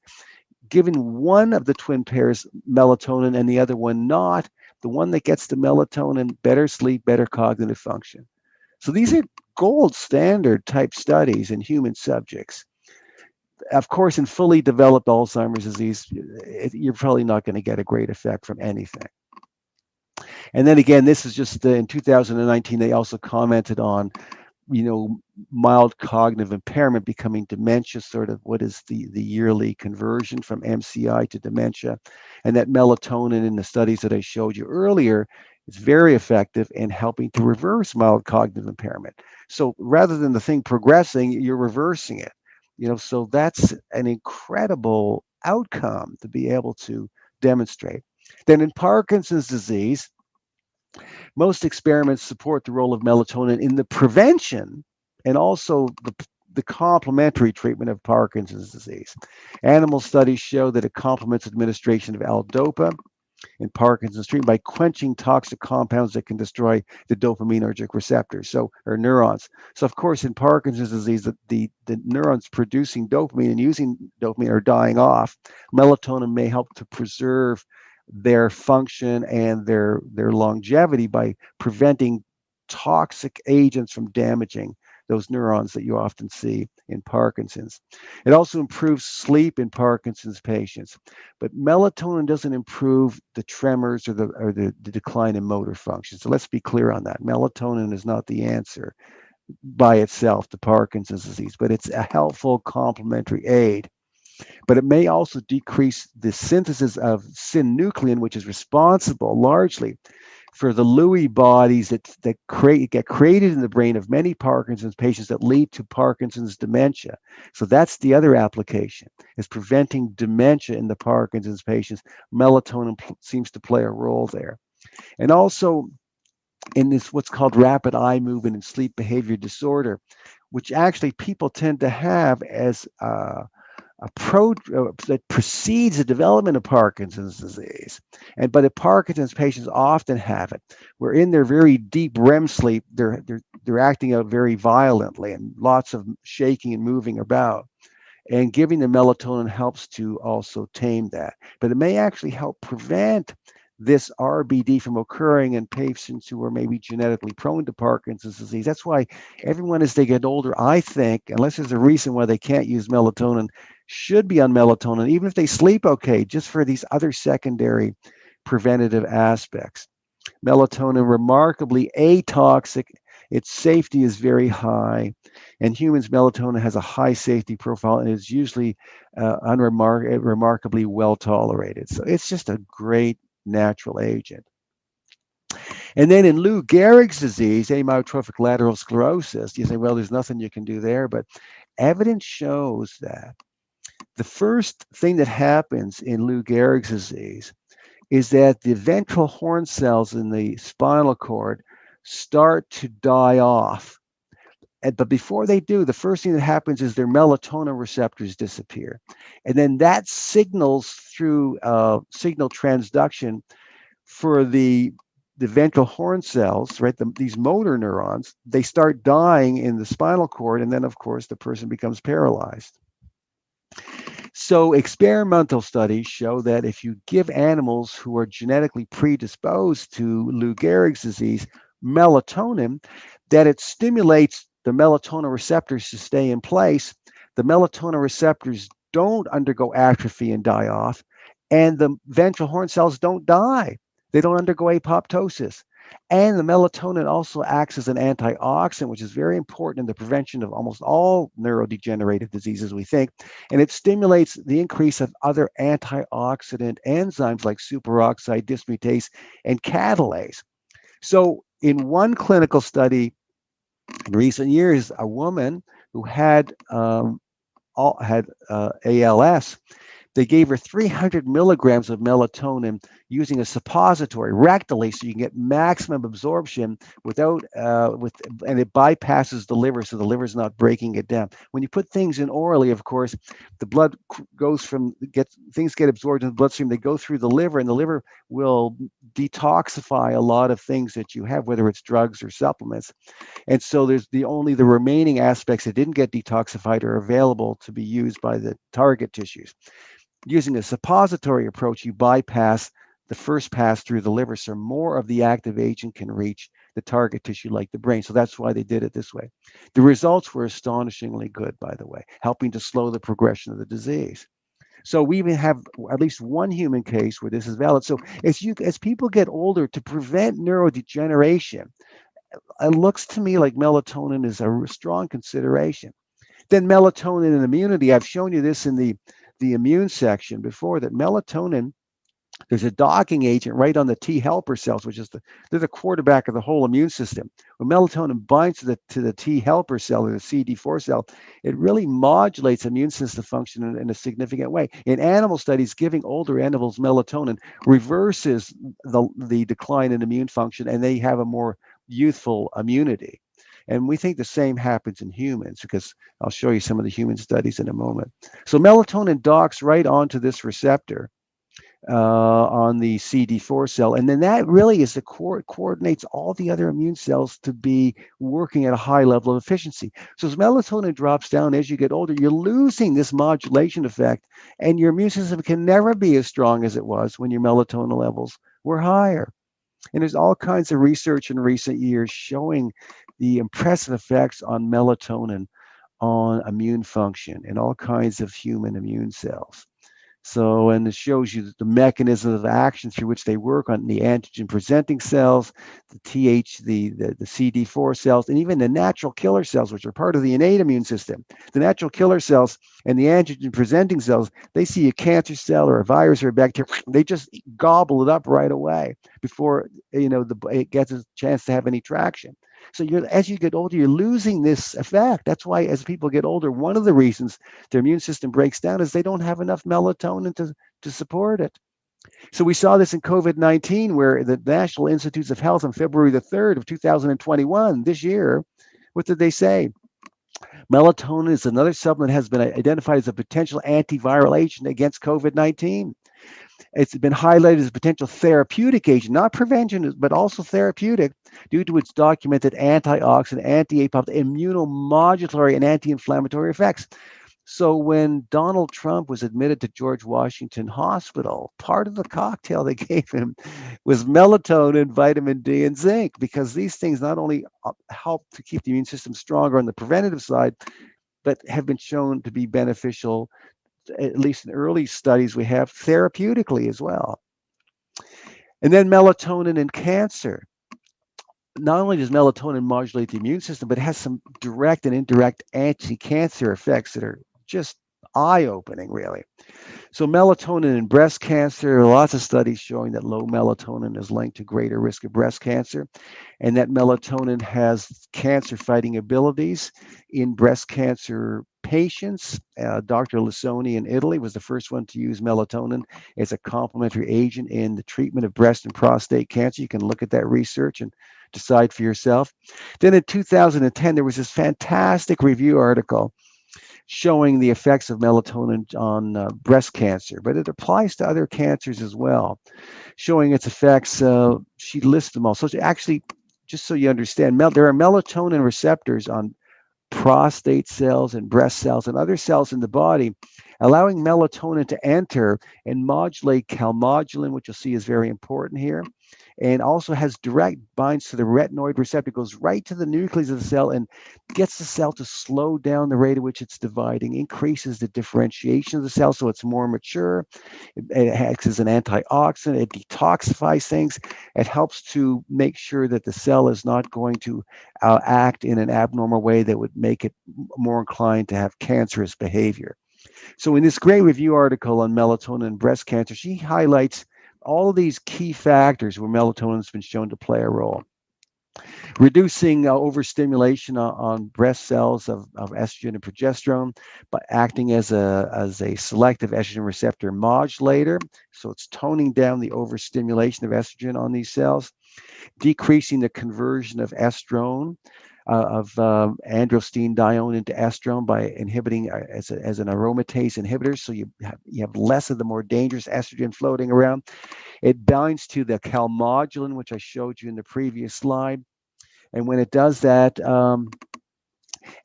Speaker 2: giving one of the twin pairs melatonin and the other one not, the one that gets the melatonin, better sleep, better cognitive function. So these are gold standard type studies in human subjects. Of course, in fully developed Alzheimer's disease, you're probably not going to get a great effect from anything. And then again, this is just in 2019, they also commented on, mild cognitive impairment becoming dementia, sort of what is the yearly conversion from MCI to dementia. And that melatonin in the studies that I showed you earlier is very effective in helping to reverse mild cognitive impairment. So rather than the thing progressing, you're reversing it. So that's an incredible outcome to be able to demonstrate. Then in Parkinson's disease, most experiments support the role of melatonin in the prevention and also the complementary treatment of Parkinson's disease. Animal studies show that it complements administration of L-DOPA in Parkinson's treatment by quenching toxic compounds that can destroy the dopaminergic receptors, or neurons. So of course, in Parkinson's disease, the neurons producing dopamine and using dopamine are dying off. Melatonin may help to preserve their function and their longevity by preventing toxic agents from damaging those neurons that you often see in Parkinson's. It also improves sleep in Parkinson's patients, but melatonin doesn't improve the tremors or the decline in motor function. So let's be clear on that. Melatonin is not the answer by itself to Parkinson's disease, but it's a helpful complementary aid. But it may also decrease the synthesis of synuclein, which is responsible largely for the Lewy bodies that get created in the brain of many Parkinson's patients that lead to Parkinson's dementia. So that's the other application, is preventing dementia in the Parkinson's patients. Melatonin seems to play a role there. And also in this what's called rapid eye movement and sleep behavior disorder, which actually people tend to have as that precedes the development of Parkinson's disease. But the Parkinson's patients often have it, where in their very deep REM sleep, they're acting out very violently and lots of shaking and moving about. And giving them melatonin helps to also tame that. But it may actually help prevent this RBD from occurring in patients who are maybe genetically prone to Parkinson's disease. That's why everyone, as they get older, I think, unless there's a reason why they can't use melatonin, should be on melatonin, even if they sleep okay, just for these other secondary preventative aspects. Melatonin, remarkably atoxic. Its safety is very high. In humans, melatonin has a high safety profile and is usually remarkably well tolerated. So it's just a great natural agent. And then in Lou Gehrig's disease, amyotrophic lateral sclerosis, you say, well, there's nothing you can do there, but evidence shows that The first thing that happens in Lou Gehrig's disease is that the ventral horn cells in the spinal cord start to die off. But before they do, the first thing that happens is their melatonin receptors disappear. And then that signals through signal transduction for the ventral horn cells, right? These motor neurons, they start dying in the spinal cord. And then, of course, the person becomes paralyzed. So experimental studies show that if you give animals who are genetically predisposed to Lou Gehrig's disease melatonin, that it stimulates the melatonin receptors to stay in place. The melatonin receptors don't undergo atrophy and die off, and the ventral horn cells don't die. They don't undergo apoptosis. And the melatonin also acts as an antioxidant, which is very important in the prevention of almost all neurodegenerative diseases, we think. And it stimulates the increase of other antioxidant enzymes like superoxide dismutase and catalase. So, in one clinical study in recent years, a woman who had ALS, they gave her 300 milligrams of melatonin using a suppository rectally, so you can get maximum absorption without and it bypasses the liver, so the liver's not breaking it down. When you put things in orally, of course, the blood goes things get absorbed in the bloodstream. They go through the liver, and the liver will detoxify a lot of things that you have, whether it's drugs or supplements. And so there's only the remaining aspects that didn't get detoxified are available to be used by the target tissues. Using a suppository approach, you bypass the first pass through the liver, so more of the active agent can reach the target tissue like the brain. So that's why they did it this way. The results were astonishingly good, by the way, helping to slow the progression of the disease. So we even have at least one human case where this is valid. So as people get older, to prevent neurodegeneration, it looks to me like melatonin is a strong consideration. Then melatonin and immunity. I've shown you this in the immune section before, that melatonin, there's a docking agent right on the T helper cells, which is they're the quarterback of the whole immune system. When melatonin binds to the T helper cell or the CD4 cell, it really modulates immune system function in a significant way. In animal studies, giving older animals melatonin reverses the decline in immune function, and they have a more youthful immunity. And we think the same happens in humans, because I'll show you some of the human studies in a moment. So melatonin docks right onto this receptor on the CD4 cell. And then that really is the coordinates all the other immune cells to be working at a high level of efficiency. So as melatonin drops down as you get older, you're losing this modulation effect, and your immune system can never be as strong as it was when your melatonin levels were higher. And there's all kinds of research in recent years showing the impressive effects on melatonin on immune function in all kinds of human immune cells. So, and it shows you the mechanism of action through which they work on the antigen presenting cells, the CD4 cells, and even the natural killer cells, which are part of the innate immune system. The natural killer cells and the antigen presenting cells, they see a cancer cell or a virus or a bacteria, they just gobble it up right away before it gets a chance to have any traction. So as you get older, you're losing this effect. That's why as people get older, one of the reasons their immune system breaks down is they don't have enough melatonin to support it. So we saw this in COVID-19, where the National Institutes of Health on February the 3rd of 2021, this year, what did they say? Melatonin is another supplement that has been identified as a potential antiviral agent against COVID-19. It's been highlighted as a potential therapeutic agent, not prevention, but also therapeutic, due to its documented antioxidant, anti-apoptotic, immunomodulatory, and anti-inflammatory effects. So when Donald Trump was admitted to George Washington Hospital, part of the cocktail they gave him was melatonin, vitamin D, and zinc, because these things not only help to keep the immune system stronger on the preventative side, but have been shown to be beneficial, at least in early studies we have, therapeutically as well. And then melatonin in cancer. Not only does melatonin modulate the immune system, but it has some direct and indirect anti-cancer effects that are just eye-opening, really. So melatonin in breast cancer, there are lots of studies showing that low melatonin is linked to greater risk of breast cancer, and that melatonin has cancer-fighting abilities in breast cancer patients. Dr. Lissoni in Italy was the first one to use melatonin as a complementary agent in the treatment of breast and prostate cancer. You can look at that research and decide for yourself. Then in 2010, there was this fantastic review article showing the effects of melatonin on breast cancer, but it applies to other cancers as well, showing its effects. She lists them all. So actually, just so you understand, there are melatonin receptors on prostate cells and breast cells and other cells in the body, allowing melatonin to enter and modulate calmodulin, which you'll see is very important here, and also has direct binds to the retinoid receptor, goes right to the nucleus of the cell and gets the cell to slow down the rate at which it's dividing, increases the differentiation of the cell so it's more mature. It acts as an antioxidant, it detoxifies things, it helps to make sure that the cell is not going to act in an abnormal way that would make it more inclined to have cancerous behavior. So in this great review article on melatonin and breast cancer, she highlights all of these key factors where melatonin has been shown to play a role. Reducing overstimulation on breast cells of estrogen and progesterone by acting as a selective estrogen receptor modulator. So it's toning down the overstimulation of estrogen on these cells, decreasing the conversion of estrone, of androstenedione into estrone by inhibiting as an aromatase inhibitor. So you have less of the more dangerous estrogen floating around. It binds to the calmodulin, which I showed you in the previous slide. And when it does that,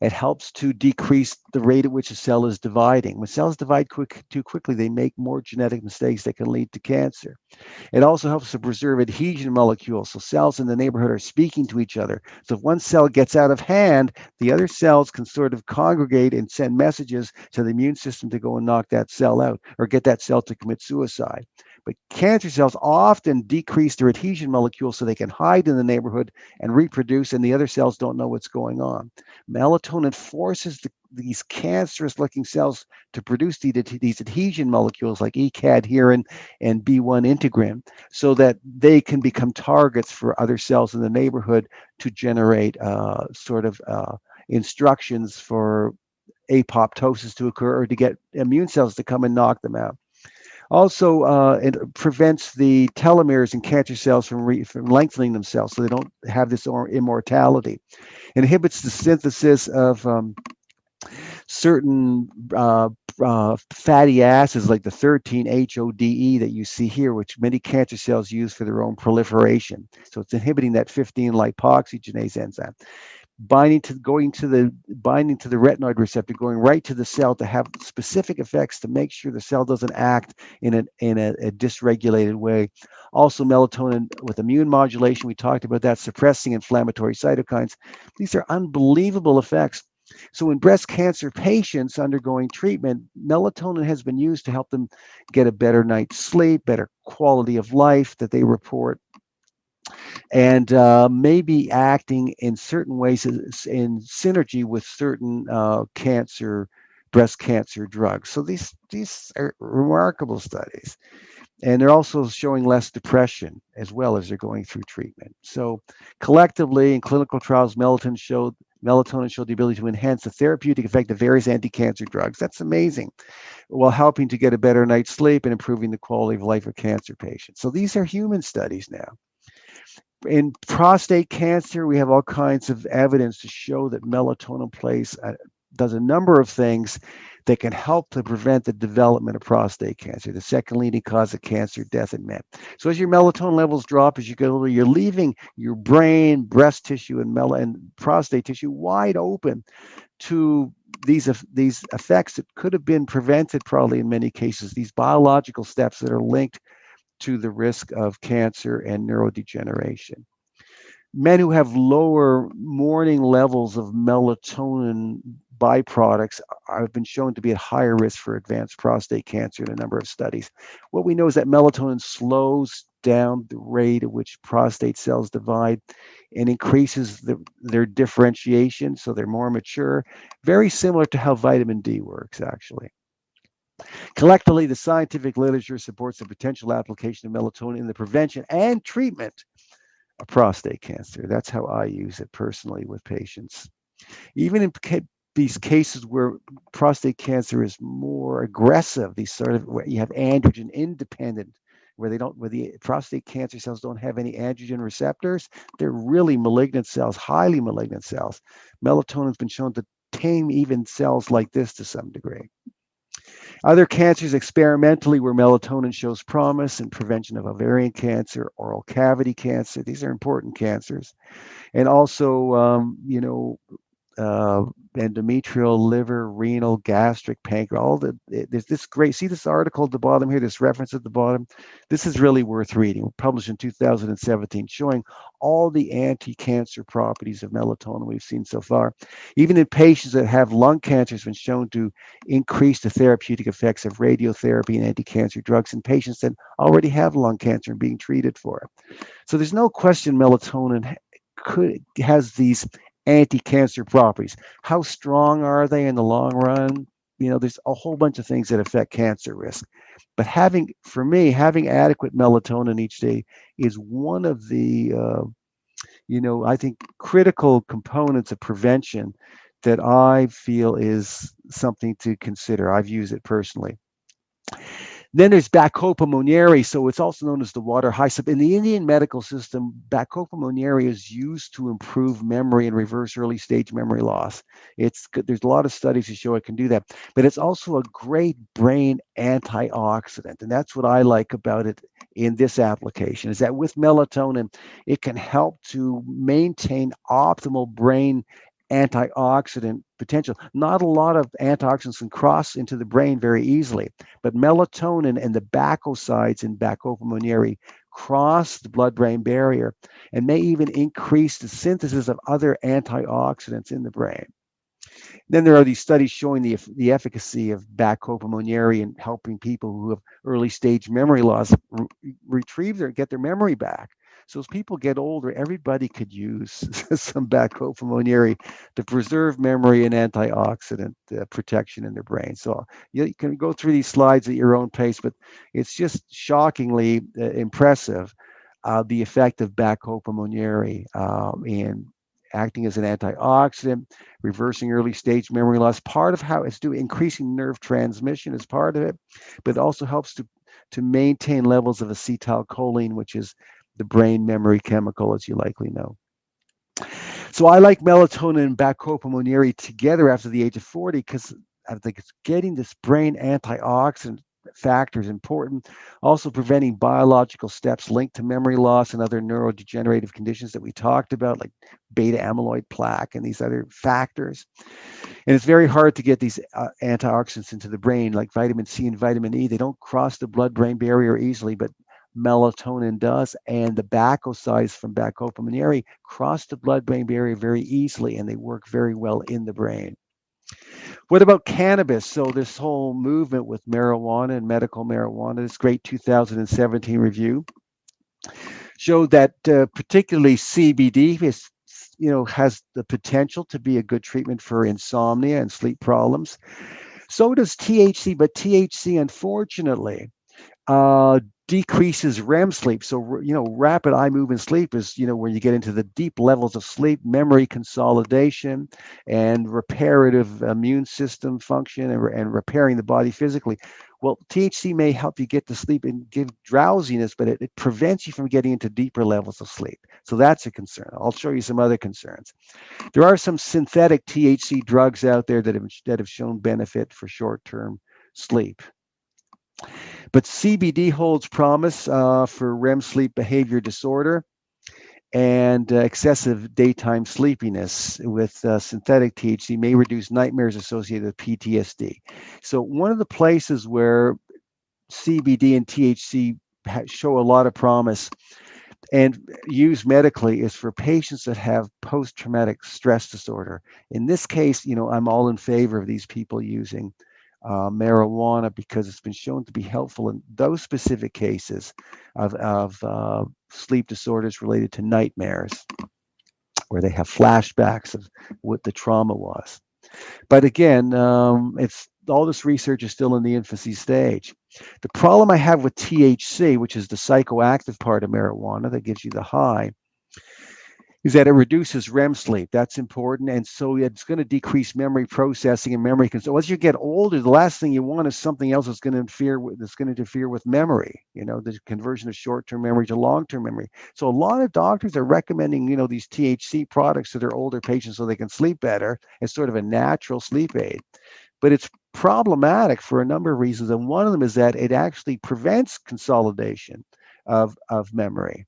Speaker 2: it helps to decrease the rate at which a cell is dividing. When cells divide too quickly, they make more genetic mistakes that can lead to cancer. It also helps to preserve adhesion molecules, so cells in the neighborhood are speaking to each other. So if one cell gets out of hand, the other cells can sort of congregate and send messages to the immune system to go and knock that cell out or get that cell to commit suicide. But cancer cells often decrease their adhesion molecules so they can hide in the neighborhood and reproduce, and the other cells don't know what's going on. Melatonin forces these cancerous-looking cells to produce these adhesion molecules like E-cadherin and B1 integrin, so that they can become targets for other cells in the neighborhood to generate instructions for apoptosis to occur or to get immune cells to come and knock them out. Also, it prevents the telomeres in cancer cells from lengthening themselves, so they don't have this immortality. It inhibits the synthesis of certain fatty acids like the 13-HODE that you see here, which many cancer cells use for their own proliferation. So it's inhibiting that 15-lipoxygenase enzyme. Binding to the retinoid receptor, going right to the cell to have specific effects to make sure the cell doesn't act in a dysregulated way. Also, melatonin with immune modulation, we talked about that, suppressing inflammatory cytokines. These are unbelievable effects. So in breast cancer patients undergoing treatment, melatonin has been used to help them get a better night's sleep, better quality of life that they report, and maybe acting in certain ways in synergy with certain breast cancer drugs. So these are remarkable studies. And they're also showing less depression as well as they're going through treatment. So collectively in clinical trials, melatonin showed the ability to enhance the therapeutic effect of various anti-cancer drugs. That's amazing, while helping to get a better night's sleep and improving the quality of life of cancer patients. So these are human studies now. In prostate cancer, we have all kinds of evidence to show that melatonin does a number of things that can help to prevent the development of prostate cancer, the second leading cause of cancer death in men. So as your melatonin levels drop, as you get older, you're leaving your brain, breast tissue, and prostate tissue wide open to these effects that could have been prevented probably in many cases, these biological steps that are linked to the risk of cancer and neurodegeneration. Men who have lower morning levels of melatonin byproducts have been shown to be at higher risk for advanced prostate cancer in a number of studies. What we know is that melatonin slows down the rate at which prostate cells divide and increases their differentiation, so they're more mature, very similar to how vitamin D works, actually. Collectively, the scientific literature supports the potential application of melatonin in the prevention and treatment of prostate cancer. That's how I use it personally with patients. Even in these cases where prostate cancer is more aggressive, these sort of where you have androgen independent, where the prostate cancer cells don't have any androgen receptors, they're really malignant cells, highly malignant cells. Melatonin's been shown to tame even cells like this to some degree. Other cancers experimentally where melatonin shows promise in prevention of ovarian cancer, oral cavity cancer. These are important cancers. And also, uh, endometrial, liver, renal, gastric, pancreas, there's this great, see this article at the bottom here, this reference at the bottom? This is really worth reading, published in 2017, showing all the anti-cancer properties of melatonin we've seen so far. Even in patients that have lung cancer, it's been shown to increase the therapeutic effects of radiotherapy and anti-cancer drugs in patients that already have lung cancer and being treated for it. So there's no question melatonin has these anti-cancer properties. How strong are they in the long run? There's a whole bunch of things that affect cancer risk. But for me, having adequate melatonin each day is one of the, I think, critical components of prevention that I feel is something to consider. I've used it personally. Then there's Bacopa monnieri, so it's also known as the water hyssop. In the Indian medical system, Bacopa monnieri is used to improve memory and reverse early stage memory loss. There's a lot of studies to show it can do that, but it's also a great brain antioxidant, and that's what I like about it in this application, is that with melatonin, it can help to maintain optimal brain antioxidant potential. Not a lot of antioxidants can cross into the brain very easily, but melatonin and the bacosides in Bacopa monnieri cross the blood-brain barrier and may even increase the synthesis of other antioxidants in the brain. Then there are these studies showing the efficacy of Bacopa monnieri in helping people who have early stage memory loss get their memory back. So as people get older, everybody could use some Bacopa monnieri to preserve memory and antioxidant protection in their brain. So you can go through these slides at your own pace, but it's just shockingly impressive the effect of Bacopa monnieri in acting as an antioxidant, reversing early stage memory loss. Part of how it's doing increasing nerve transmission is part of it, but it also helps to maintain levels of acetylcholine, which is the brain memory chemical, as you likely know. So I like melatonin and Bacopa monnieri together after the age of 40 because I think it's getting this brain antioxidant factor is important. Also preventing biological steps linked to memory loss and other neurodegenerative conditions that we talked about, like beta amyloid plaque and these other factors. And it's very hard to get these antioxidants into the brain, like vitamin C and vitamin E. They don't cross the blood-brain barrier easily, but melatonin does, and the bacosides from Bacopa monnieri cross the blood-brain barrier very easily, and they work very well in the brain. What about cannabis? So this whole movement with marijuana and medical marijuana, this great 2017 review showed that particularly CBD has the potential to be a good treatment for insomnia and sleep problems. So does THC, but THC, unfortunately, decreases REM sleep. So, rapid eye movement sleep is, where you get into the deep levels of sleep, memory consolidation, and reparative immune system function and repairing the body physically. Well, THC may help you get to sleep and give drowsiness, but it prevents you from getting into deeper levels of sleep. So that's a concern. I'll show you some other concerns. There are some synthetic THC drugs out there that have shown benefit for short-term sleep. But CBD holds promise for REM sleep behavior disorder and excessive daytime sleepiness with synthetic THC may reduce nightmares associated with PTSD. So one of the places where CBD and THC show a lot of promise and used medically is for patients that have post-traumatic stress disorder. In this case, I'm all in favor of these people using marijuana because it's been shown to be helpful in those specific cases of sleep disorders related to nightmares, where they have flashbacks of what the trauma was. But again, it's all this research is still in the infancy stage. The problem I have with THC, which is the psychoactive part of marijuana that gives you the high, is that it reduces REM sleep. That's important. And so it's going to decrease memory processing and memory control. As you get older, the last thing you want is something else that's going to interfere with memory, the conversion of short-term memory to long-term memory. So a lot of doctors are recommending, these THC products to their older patients so they can sleep better as sort of a natural sleep aid. But it's problematic for a number of reasons. And one of them is that it actually prevents consolidation of memory.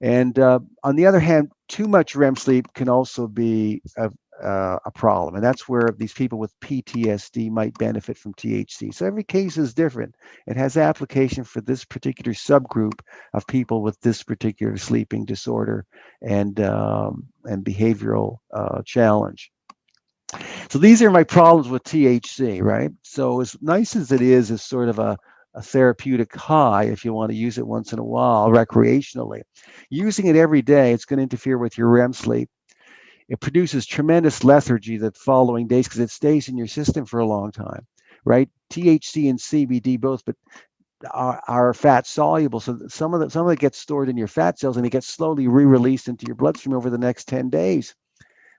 Speaker 2: And on the other hand, too much REM sleep can also be a problem. And that's where these people with PTSD might benefit from THC. So every case is different. It has application for this particular subgroup of people with this particular sleeping disorder and behavioral challenge. So these are my problems with THC, right? So as nice as it is sort of a therapeutic high, if you want to use it once in a while recreationally. Using it every day, it's going to interfere with your REM sleep. It produces tremendous lethargy the following days because it stays in your system for a long time, right? THC and CBD both, but are fat soluble, so some of it gets stored in your fat cells and it gets slowly re-released into your bloodstream over the next 10 days.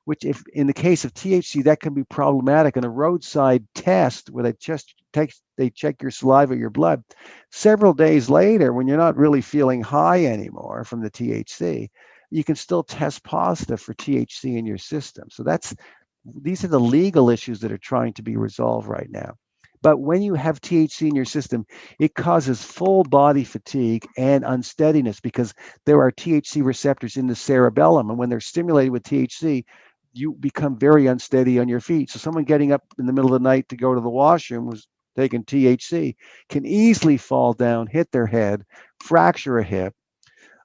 Speaker 2: Which, if in the case of THC, that can be problematic. In a roadside test where they check your saliva, your blood, several days later, when you're not really feeling high anymore from the THC, you can still test positive for THC in your system. So these are the legal issues that are trying to be resolved right now. But when you have THC in your system, it causes full body fatigue and unsteadiness because there are THC receptors in the cerebellum. And when they're stimulated with THC, you become very unsteady on your feet. So someone getting up in the middle of the night to go to the washroom who's taking THC can easily fall down, hit their head, fracture a hip,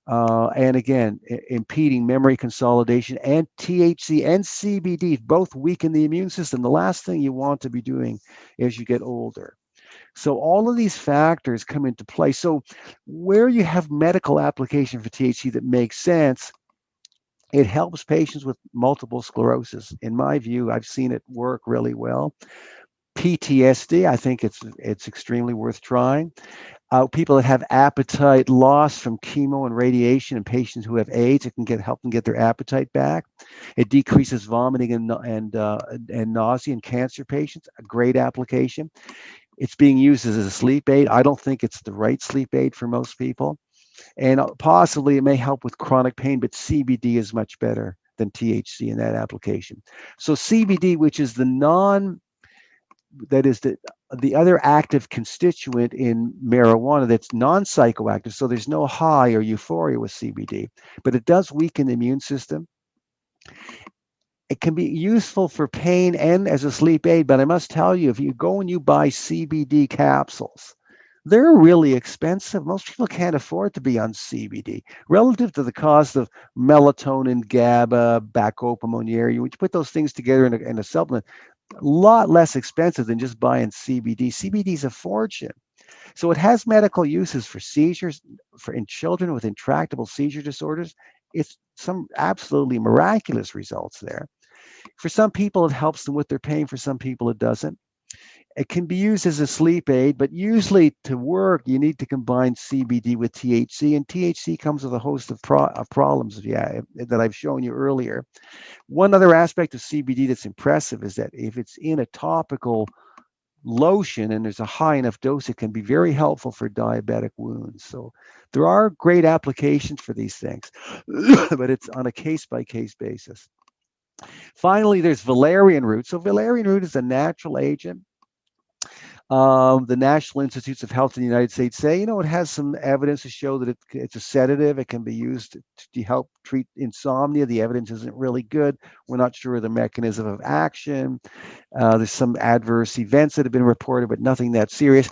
Speaker 2: and again, impeding memory consolidation. And THC and CBD both weaken the immune system. The last thing you want to be doing as you get older. So all of these factors come into play. So where you have medical application for THC that makes sense, it helps patients with multiple sclerosis. In my view, I've seen it work really well. PTSD, I think it's extremely worth trying. People that have appetite loss from chemo and radiation, and patients who have AIDS, it can help them get their appetite back. It decreases vomiting and nausea in cancer patients. A great application. It's being used as a sleep aid. I don't think it's the right sleep aid for most people. And possibly it may help with chronic pain, but CBD is much better than THC in that application. So CBD, which is the other active constituent in marijuana that's non-psychoactive, so there's no high or euphoria with CBD, but it does weaken the immune system. It can be useful for pain and as a sleep aid, but I must tell you, if you go and you buy CBD capsules, they're really expensive. Most people can't afford to be on CBD relative to the cost of melatonin, GABA, bacopamonieri. When you put those things together in a supplement, a lot less expensive than just buying CBD. CBD is a fortune. So it has medical uses for seizures, in children with intractable seizure disorders. It's some absolutely miraculous results there. For some people, it helps them with their pain. For some people, it doesn't. It can be used as a sleep aid, but usually to work, you need to combine CBD with THC, and THC comes with a host of problems that I've shown you earlier. One other aspect of CBD that's impressive is that if it's in a topical lotion and there's a high enough dose, it can be very helpful for diabetic wounds. So there are great applications for these things, but it's on a case-by-case basis. Finally, there's valerian root. So valerian root is a natural agent. The National Institutes of Health in the United States say, it has some evidence to show that it's a sedative. It can be used to help treat insomnia. The evidence isn't really good. We're not sure of the mechanism of action. There's some adverse events that have been reported, but nothing that serious.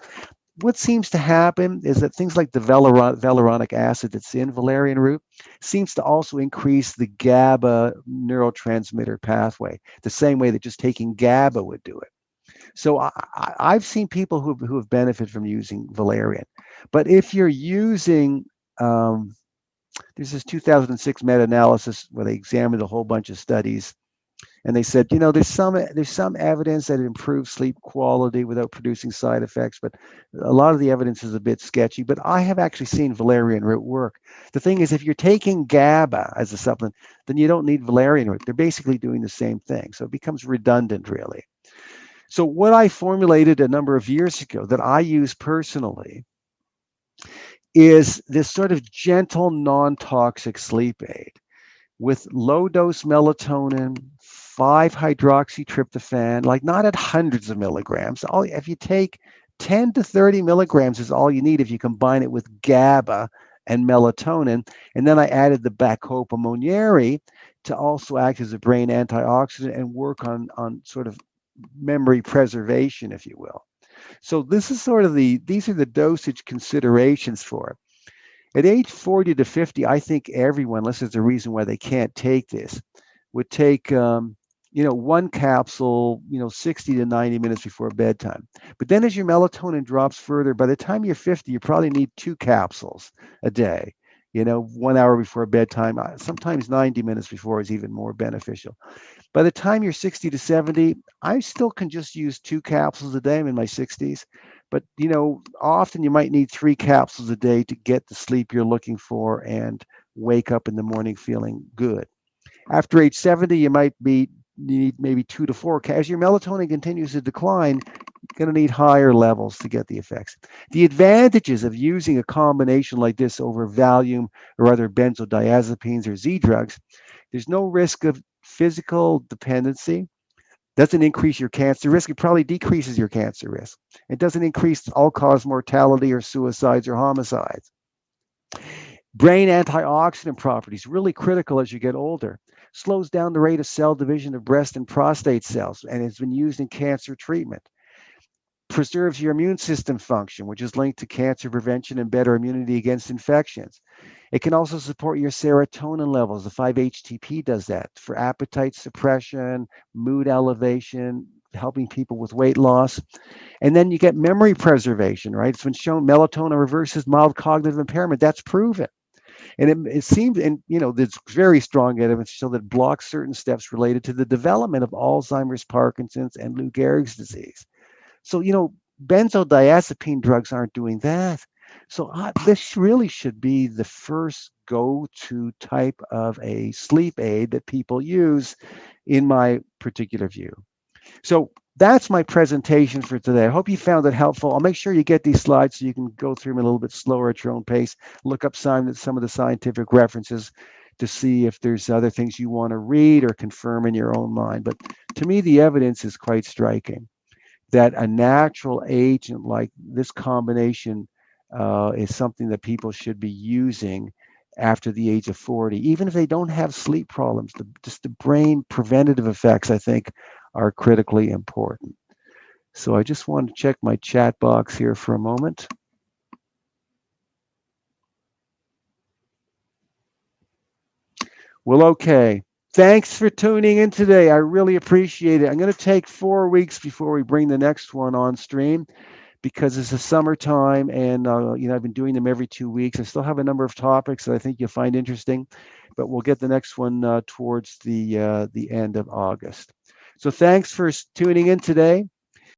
Speaker 2: What seems to happen is that things like the valerianic acid that's in valerian root seems to also increase the GABA neurotransmitter pathway, the same way that just taking GABA would do it. So I've seen people who have benefited from using valerian. But if you're using, there's this 2006 meta-analysis where they examined a whole bunch of studies And they said, there's some evidence that it improves sleep quality without producing side effects, but a lot of the evidence is a bit sketchy. But I have actually seen valerian root work. The thing is, if you're taking GABA as a supplement, then you don't need valerian root. They're basically doing the same thing. So it becomes redundant, really. So what I formulated a number of years ago that I use personally is this sort of gentle, non-toxic sleep aid with low dose melatonin, 5-hydroxytryptophan, like not at hundreds of milligrams. If you take 10 to 30 milligrams is all you need if you combine it with GABA and melatonin. And then I added the Bacopa monnieri to also act as a brain antioxidant and work on sort of memory preservation, if you will. So this is sort of these are the dosage considerations for it. At age 40 to 50, I think everyone, unless there's a reason why they can't take this, would take, one capsule, 60 to 90 minutes before bedtime. But then as your melatonin drops further, by the time you're 50, you probably need 2 capsules a day, 1 hour before bedtime. Sometimes 90 minutes before is even more beneficial. By the time you're 60 to 70, I still can just use 2 capsules a day. I'm in my 60s. But, often you might need 3 capsules a day to get the sleep you're looking for and wake up in the morning feeling good. After age 70, you need maybe 2 to 4. As your melatonin continues to decline, you're going to need higher levels to get the effects. The advantages of using a combination like this over Valium or other benzodiazepines or Z drugs, there's no risk of physical dependency. Doesn't increase your cancer risk. It probably decreases your cancer risk. It doesn't increase all-cause mortality or suicides or homicides. Brain antioxidant properties, really critical as you get older. Slows down the rate of cell division of breast and prostate cells, and it's been used in cancer treatment. Preserves your immune system function, which is linked to cancer prevention and better immunity against infections. It can also support your serotonin levels. The 5-HTP does that for appetite suppression, mood elevation, helping people with weight loss. And then you get memory preservation, right? It's been shown melatonin reverses mild cognitive impairment. That's proven. And it seems, and there's very strong evidence to show that it blocks certain steps related to the development of Alzheimer's, Parkinson's, and Lou Gehrigs disease. So, benzodiazepine drugs aren't doing that. So this really should be the first go-to type of a sleep aid that people use, in my particular view. So that's my presentation for today. I hope you found it helpful. I'll make sure you get these slides so you can go through them a little bit slower at your own pace. Look up some of the scientific references to see if there's other things you want to read or confirm in your own mind. But to me, the evidence is quite striking that a natural agent like this combination is something that people should be using after the age of 40, even if they don't have sleep problems. Just the brain preventative effects, I think, are critically important. So I just want to check my chat box here for a moment. Well, okay. Thanks for tuning in today. I really appreciate it. I'm going to take 4 weeks before we bring the next one on stream because it's the summertime and I've been doing them every 2 weeks. I still have a number of topics that I think you'll find interesting, but we'll get the next one towards the end of August. So thanks for tuning in today.